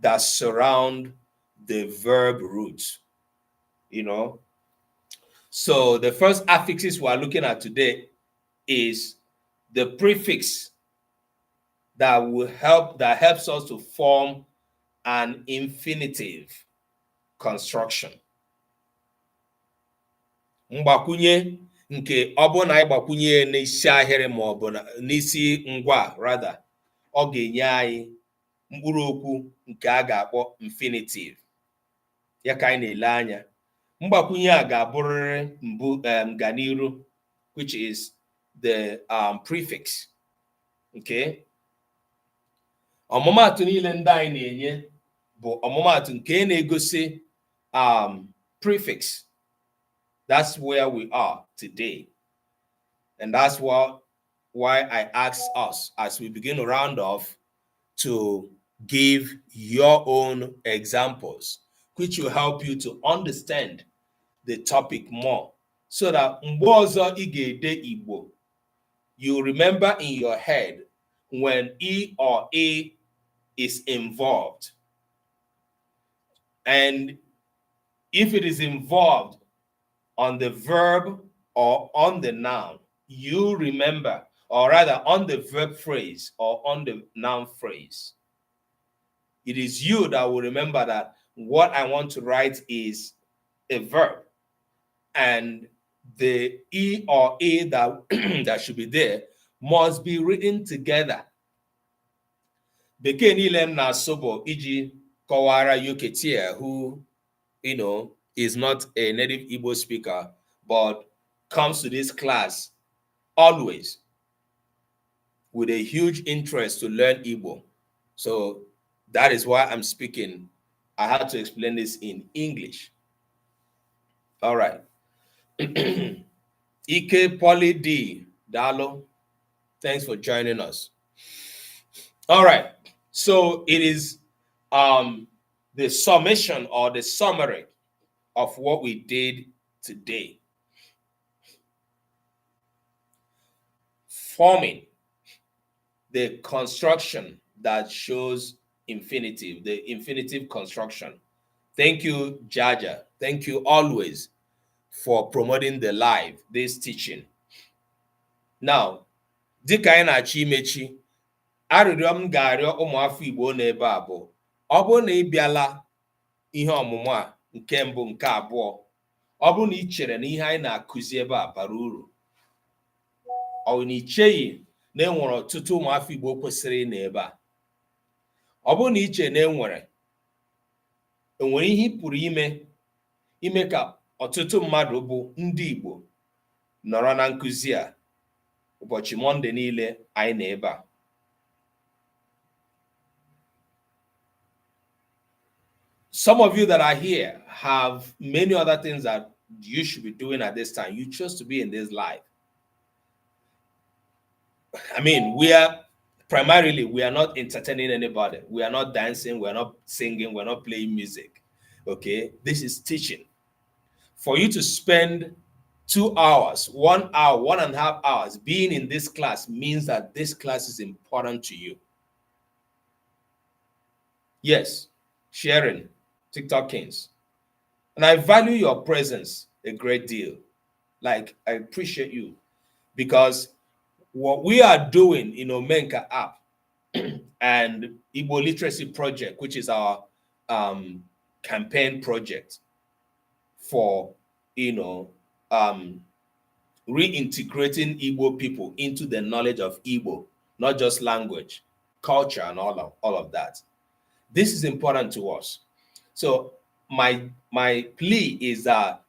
that surround the verb roots. You know, so the first affixes we are looking at today is the prefix that helps us to form an infinitive construction. Mgbakwunye nke ọ bụ na anyị gbakwunye n'isi ahịrị ma ọ bụ n'isi ngwa, rather ọ ga-enye anyị mkpụrụ okwu nke a ga-akpọ infinitive. Ya ka anyị na-ele anya. Mgbakwunye a ga-abụrịrị mbụ nganiru, which is the prefix. Okay. Ọmụmaatụ niile ndị anyị na-enye bụ ọmụmatụ nke na-egosi prefix. That's where we are today. And that's why I asked us as we begin to round off to give your own examples, which will help you to understand the topic more. So that mgbe ọzọ ị ga-ede Igbo, you remember in your head when E or A is involved. And if it is involved on the verb or on the noun, you remember, or rather on the verb phrase or on the noun phrase. It is you that will remember that what I want to write is a verb, and the E or A that, that should be there must be written together. Bekee niile m na-asụ bụ iji kọwara Yuketia, who, you know, is not a native Igbo speaker, but comes to this class always with a huge interest to learn Igbo. So that is why I'm speaking. I had to explain this in English. All right. Ike Poly D Dalo, thanks for joining us. All right. So it is the summation or the summary of what we did today. Forming the construction that shows infinitive, the infinitive construction. Thank you, Jaja. Thank you always for promoting the live, this teaching. Now, dịka anyị na-achọ imechi, arịrịọ m ga-arịọ ụmụafọ Igbo n'ebe a bụ, ọ bụrụ na ị bịala ihe ọmụmụ a nke mbụ nke abụọ, ọ bụrụ na ị chere na ihe anyị na-akụzi ebe a bara uru, ọ na icheghị na enwere ọtụtụ ụmụafọ Igbo kwesịrị na ebe a, ọ bụrụ na iche na enwere ihe ị pụrụ ime ka ọtụtụ mmadụ bụ ndị Igbo nọrọ na nkụzi a ụbọchị Mọnde niile anyị na ebe a. Some of you that are here have many other things that you should be doing at this time. You chose to be in this live. I mean, we are not entertaining anybody. We are not dancing. We're not singing. We're not playing music. Okay? This is teaching. For you to spend 2 hours, 1 hour, 1.5 hours being in this class means that this class is important to you. Yes, sharing, TikTok Kings. And I value your presence a great deal. Like, I appreciate you, because what we are doing in Omenka app and Igbo Literacy Project, which is our campaign project for, reintegrating Igbo people into the knowledge of Igbo, not just language, culture, and all of that. This is important to us. So my plea is that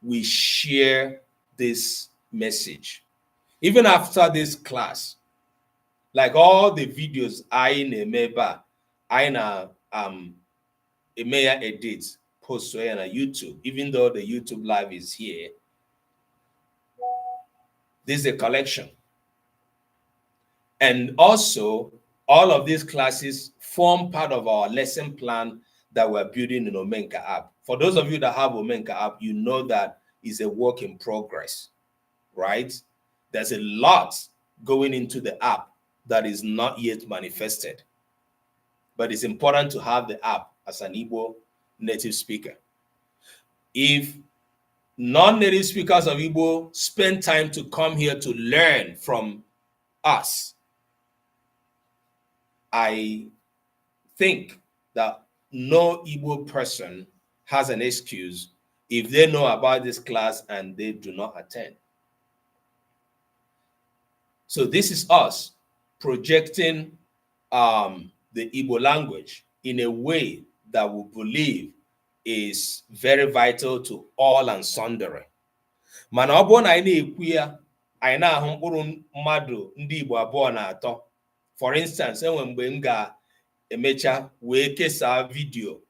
we share this message. Even after this class, like all the videos I edit, post on YouTube, even though the YouTube live is here, this is a collection. And also, all of these classes form part of our lesson plan that we're building in Omenka app. For those of you that have Omenka app, you know that it's a work in progress, right? There's a lot going into the app that is not yet manifested. But it's important to have the app as an Igbo native speaker. If non-native speakers of Igbo spend time to come here to learn from us, I think that no Igbo person has an excuse if they know about this class and they do not attend. So this is us projecting the Igbo language in a way that we believe is very vital to all and sundry. Mana ọ bụrụ na anyị na-ekwu ya, anyị na-ahụ mkpụrụ mmadụ ndị Igbo abụọ na atọ. For instance, enwe mgbe m emecha wee kesaa vidio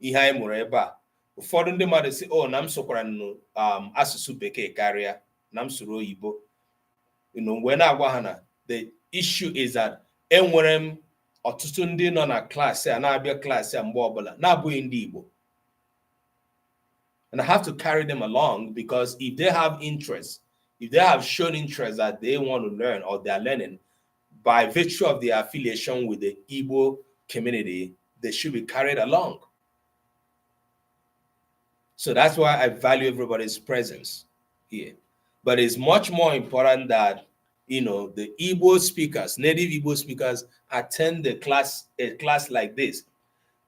ihe anyị mụrụ ebe a. Ụfọdụ ndị mmadụ sị, oh, na m sokwara asụsụ bekee karịa na m soro oyibo. Mgbe na-agwa ha na the issue is that enwere m ọtụtụ ndị nọ na klaasị a na-abịa klaasị a mgbe ọbụla na-abụghị ndị Igbo. And I have to carry them along because if they have interest, if they have shown interest that they want to learn or they are learning by virtue of their affiliation with the Igbo community, they should be carried along. So that's why I value everybody's presence here. But it's much more important that, you know, the Igbo speakers, native Igbo speakers, attend a class like this.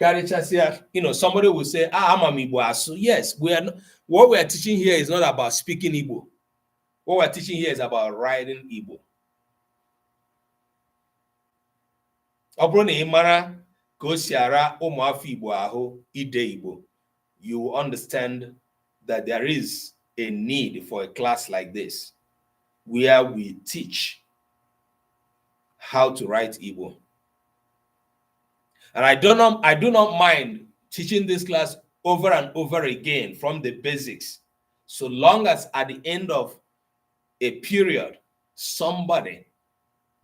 You know, somebody will say, I'm a Igbo. So yes, what we are teaching here is not about speaking Igbo. What we're teaching here is about writing Igbo. You will understand that there is a need for a class like this where we teach how to write Igbo. And I do not mind teaching this class over and over again from the basics, so long as at the end of a period, somebody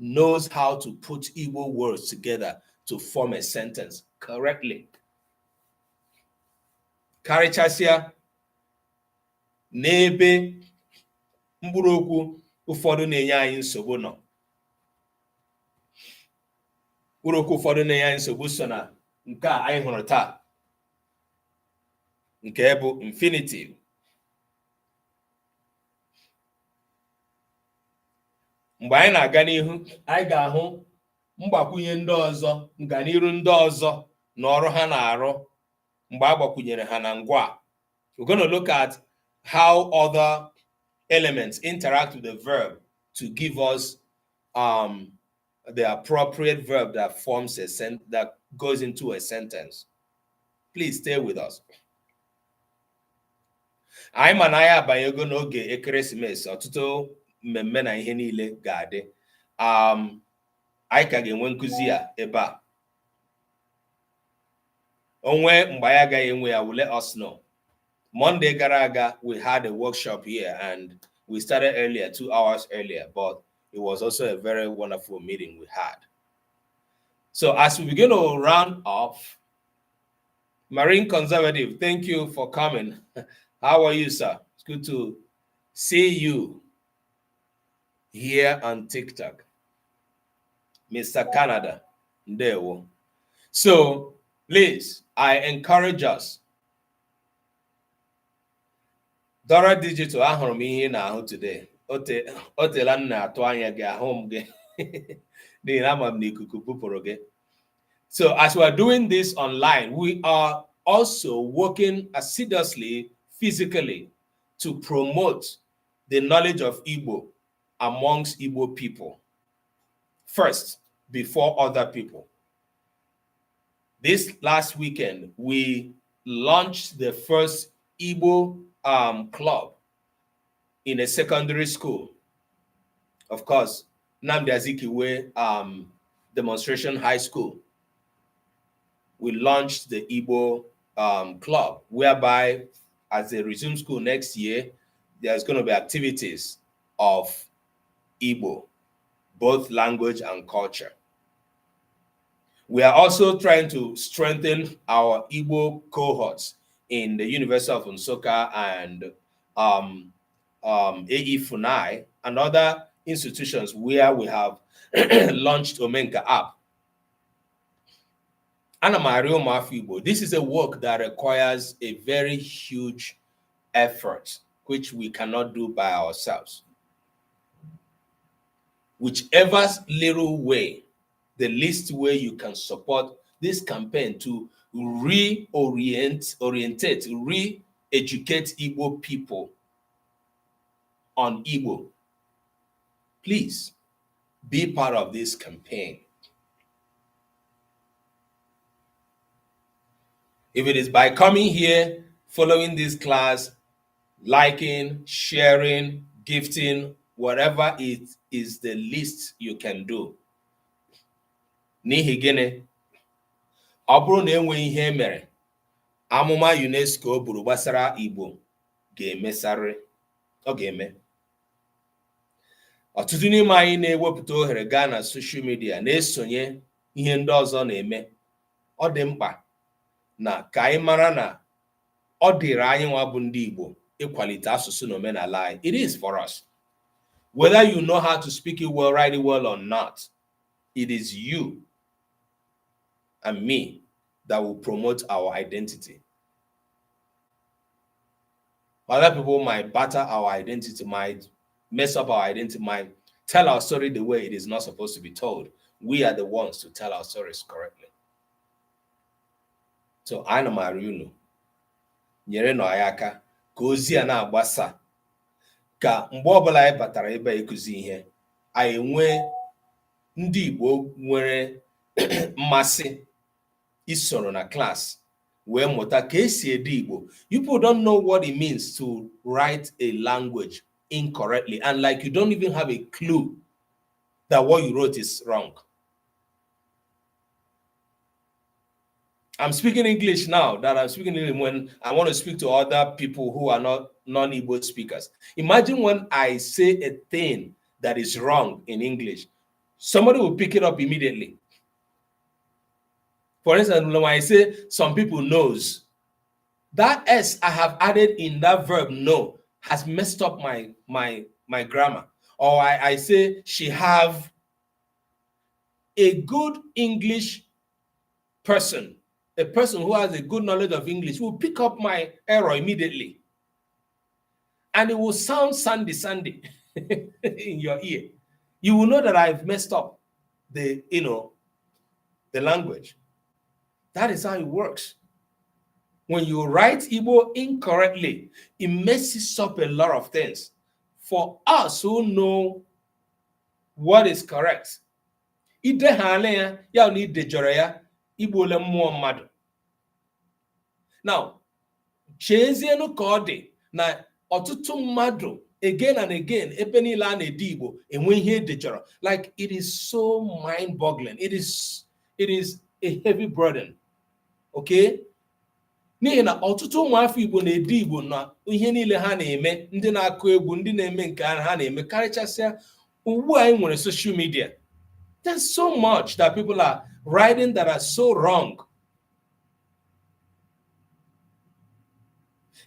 knows how to put Igbo words together to form a sentence correctly. Karichasia n'ebe mkpụrụokwu ụfọdụ na-enye anyị nsogbu nọ. Mkpụrụokwu ụfọdụ na-enye anyị nsogbu so na nke a anyị hụrụ taa, nke bụ infinitive. Mgbe anyị na-aga n'ihu, anyị ga-ahụ mgbakwunye ndị ọzọ, nganiru ndị ọzọ na ọrụ ha na-arụ mgbe a gbakwunyere ha na ngwa. We're going to look at how other elements interact with the verb to give us the appropriate verb that forms a sentence, that goes into a sentence. Please stay with us. Anyị ma na anyị abanyego n'oge ekeresimesi, ọtụtụ mmemme na ihe niile ga-adị. Anyị ka ga-enwe nkụzi a ebe a. Onwe mgbe anyị agaghị enwe ya, will let us know. Monday gara aga, we had a workshop here and we started earlier, 2 hours earlier, but it was also a very wonderful meeting we had. So as we begin to round off, Marine Conservative, thank you for coming. How are you, sir? It's good to see you here on TikTok. Mr. Canada, ndewo. So please, I encourage us. Dora Digital, ahụrụ m ihe na-ahụ today. Otela na-atụ anya gị ahụ m gị. N'ihi na ama m na ikuku bupụrụ gị. So as we are doing this online, we are also working assiduously, physically, to promote the knowledge of Igbo amongst Igbo people. First, before other people. This last weekend, we launched the first Igbo club in a secondary school. Of course, Nnamdi Azikiwe Demonstration High School. We launched the Igbo club, whereby as they resume school next year, there's going to be activities of Igbo, both language and culture. We are also trying to strengthen our Igbo cohorts in the University of Nsukka and AE Funai and other institutions where we have launched Omenka app. This is a work that requires a very huge effort, which we cannot do by ourselves. Whichever little way, the least way you can support this campaign to re-educate Igbo people on Igbo, please be part of this campaign. If it is by coming here, following this class, liking, sharing, gifting, whatever it is, the least you can do. Nihigene, ọ bụrụ na enweghị ihe mere amụma UNESCO buru gbasara Igbo ga-emesarị ọ ga-eme. Ọtụtụ n'ime anyị na-ewepụta ohere gaa na social media na-esonye ihe ndị ọzọ na-eme. Ọ dị mkpa na ka anyị mara na ọ dịrị anyị nwa bụ ndị Igbo ịkwalite asụsụ na omenala anyị. It is for us. Whether you know how to speak it well, write it well or not, it is you and me that will promote our identity. Other people might batter our identity, might mess up our identity, might tell our story the way it is not supposed to be told. We are the ones to tell our stories correctly. So ana m arịọ unu nyere nọ ya aka ka ozi a na-agbasa, ka mgbe ọbụla anyị batara ebe ịkụzi ihe anyị nwee ndị Igbo nwere mmasị isoro na class wee mụta ka esi ede Igbo. You people don't know what it means to write a language incorrectly, and like you don't even have a clue that what you wrote is wrong. I'm speaking English now, that I'm speaking English when I want to speak to other people who are not non-Igbo speakers. Imagine when I say a thing that is wrong in English, somebody will pick it up immediately. For instance, when I say some people knows, that S I have added in that verb know has messed up my grammar. Or I say she have. A good English person, a person who has a good knowledge of English, will pick up my error immediately. And it will sound sandy in your ear. You will know that I've messed up the language. That is how it works. When you write Igbo incorrectly, it messes up a lot of things. For us who know what is correct, ide ha ya na ide jọrọ ya igbole mmụọ mmadụ. Now, chezienu ka ọ dị na ọtụtụ mmadụ again and again ebe niile a na-ede Igbo enwe ihe ede jọrọ. Like, it is so mind-boggling. It is a heavy burden. Okay? N'ihi na ọtụtụ ụmụafọ Igbo na-ede Igbo na ihe niile ha na-eme, ndị na-akụ egwu, ndị na-eme nke ha na-eme, karịchasịa ugbu anyị nwere social media. There's so much that people are writing that are so wrong.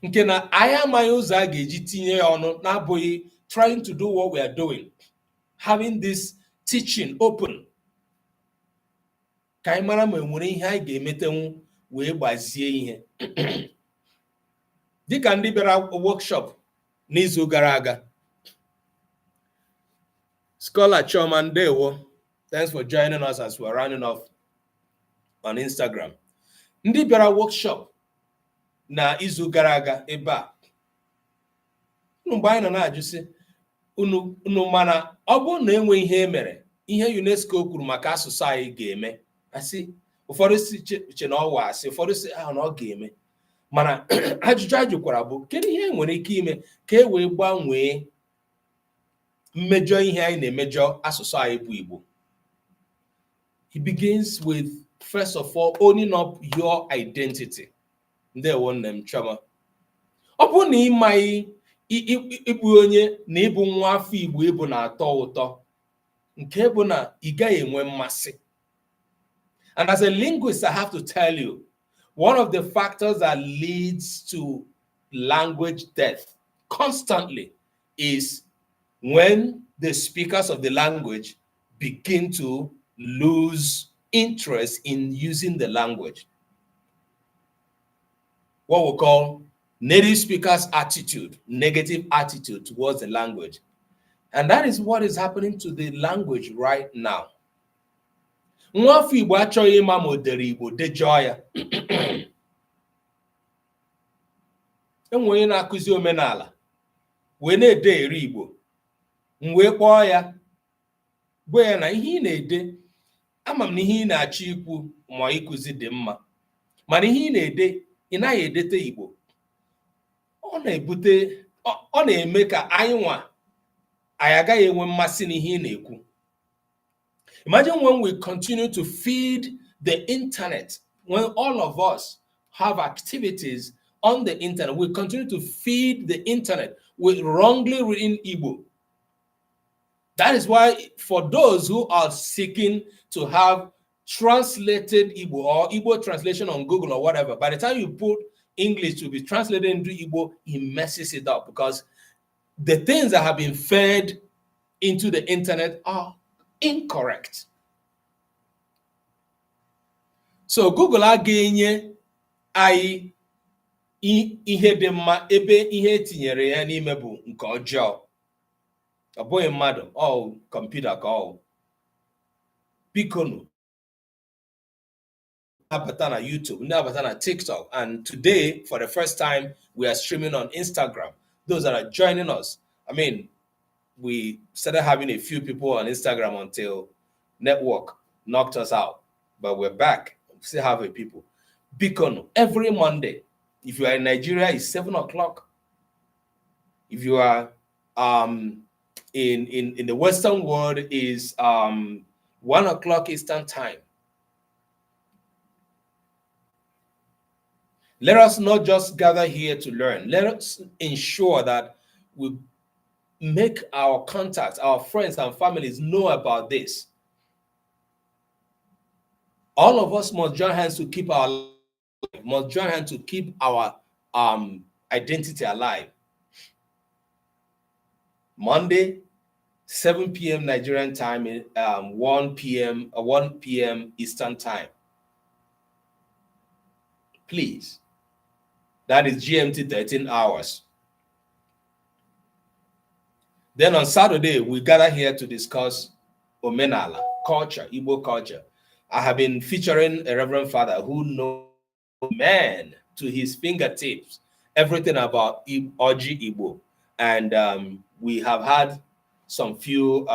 Nke na anyị amaghị ụzọ a ga-eji tinye ya ọnụ na-abụghị trying to do what we are doing, having this teaching open. Ka anyị mara ma enwere ihe anyị ga-emetenwu wee gbazie ihe. Dịka ndị bịara workshop n'izu gara aga. Scholar Choma Ndewo, thanks for joining us as we're rounding off on Instagram. Ndị bịara workshop na izu gara aga ebe a. Mgbe anyị nọ na-ajụ sị unu mana ọ bụ na enwe ihe emere, ihe UNESCO kwuru maka asụsụ anyị ga-eme. Asị ụfọdụ si che na ọwa asị, ụfọdụ si na ọ ga-eme. Mana ajụjụ ajụkwara bụ kedu ihe nwere ike ime ka e wee gbanwee mmejọ ihe anyị na-emejọ asụsụ anyị bụ Igbo. It begins with, first of all, owning up your identity. Ndewo nne m Choma. Ọ bụ na ịmaghị ịbụ onye na ịbụ nwa afọ Igbo ịbụ na-atọ ụtọ, nke bụ na ị gaghị enwe mmasị. And as a linguist, I have to tell you, one of the factors that leads to language death constantly is when the speakers of the language begin to lose interest in using the language. What we call native speakers' attitude, negative attitude towards the language. And that is what is happening to the language right now. Nwafọ Igbo achọghị ịma ma o dere Igbo dejọọ ya. Enwe onye na-akụzi omenala wee na-ede eri Igbo, wee kpọọ ya gwa ya na ihe ị na-ede, ama m na ihe ị na-achọ ikwu ma ịkụzi dị mma, mana ihe ị na-ede ị naghị edete Igbo. Ọ na-eme ka anyị agaghị enwe mmasị n'ihe ị na-ekwu. Imagine when we continue to feed the internet when all of us have activities on the internet, we continue to feed the internet with wrongly written Igbo. That is why for those who are seeking to have translated Igbo or Igbo translation on Google or whatever, by the time you put English to be translated into Igbo, it messes it up because the things that have been fed into the internet are incorrect. So Google agaghị anyị ihe dị mma ebe ihe etinyere ya n'ime bụ nke ọjọọ. Ọ bụghị mmadụ, ọ kọmputa ka ọ. Bikonu abata na YouTube, ndị abata na TikTok, and today for the first time we are streaming on Instagram. Those that are joining us, I mean, we started having a few people on Instagram until network knocked us out, but we're back. We still have a people. Beacon every Monday. If you are in Nigeria, it's 7 o'clock. If you are in the Western world, is 1 o'clock Eastern time. Let us not just gather here to learn. Let us ensure that we make our contacts, our friends and families know about this. All of us must join hands to keep our identity alive. Monday, 7 p.m. Nigerian time, 1 p.m. Eastern time. Please. That is GMT 13 hours. Then on Saturday, we gather here to discuss Omenala, culture, Igbo culture. I have been featuring a Reverend Father who knows man to his fingertips everything about Oji Igbo. And we have had some few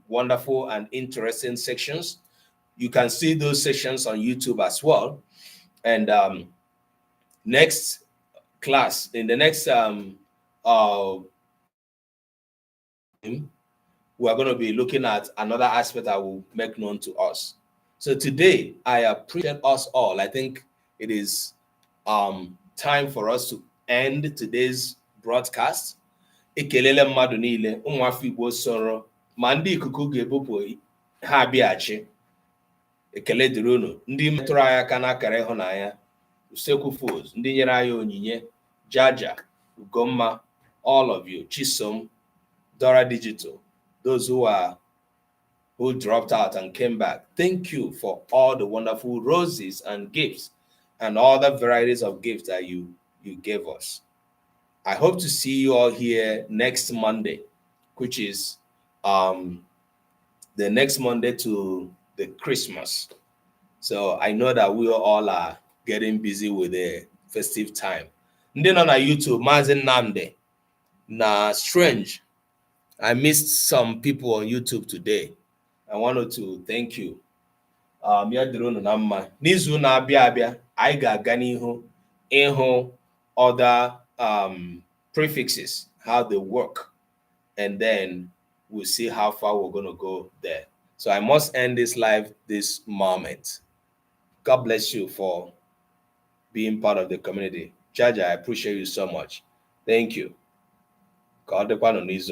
wonderful and interesting sections. You can see those sections on YouTube as well. And next class, in the next we are going to be looking at another aspect that will make known to us. So today, I appreciate us all. I think it is time for us to end today's broadcast. Ekelele mmadụ niile, ụmụafọ Igbo soro, ma ndị ikuku ga-ebupụ ha abịachi. Ekele dịrị unu, ndị metụrụ anyị aka n'akara ịhụnanya, Usekwu Foods, ndị nyere anyị onyinye, Jaja, Ugomma, all of you, Chisom, Dora Digital, those who dropped out and came back. Thank you for all the wonderful roses and gifts and all the varieties of gifts that you gave us. I hope to see you all here next Monday, which is the next Monday to the Christmas. So I know that we all are getting busy with the festive time. Ndị nọ na YouTube, Maazị Nnamdi, na strange. I missed some people on YouTube today. I wanted to thank you. Ya dịrị unu na mma. N'izu na-abịa abịa, anyị ga-aga n'ihu ịhụ other prefixes, how they work, and then we'll see how far we're going to go there. So I must end this live this moment. God bless you for being part of the community. Jaja, I appreciate you so much. Thank you. God, the one on these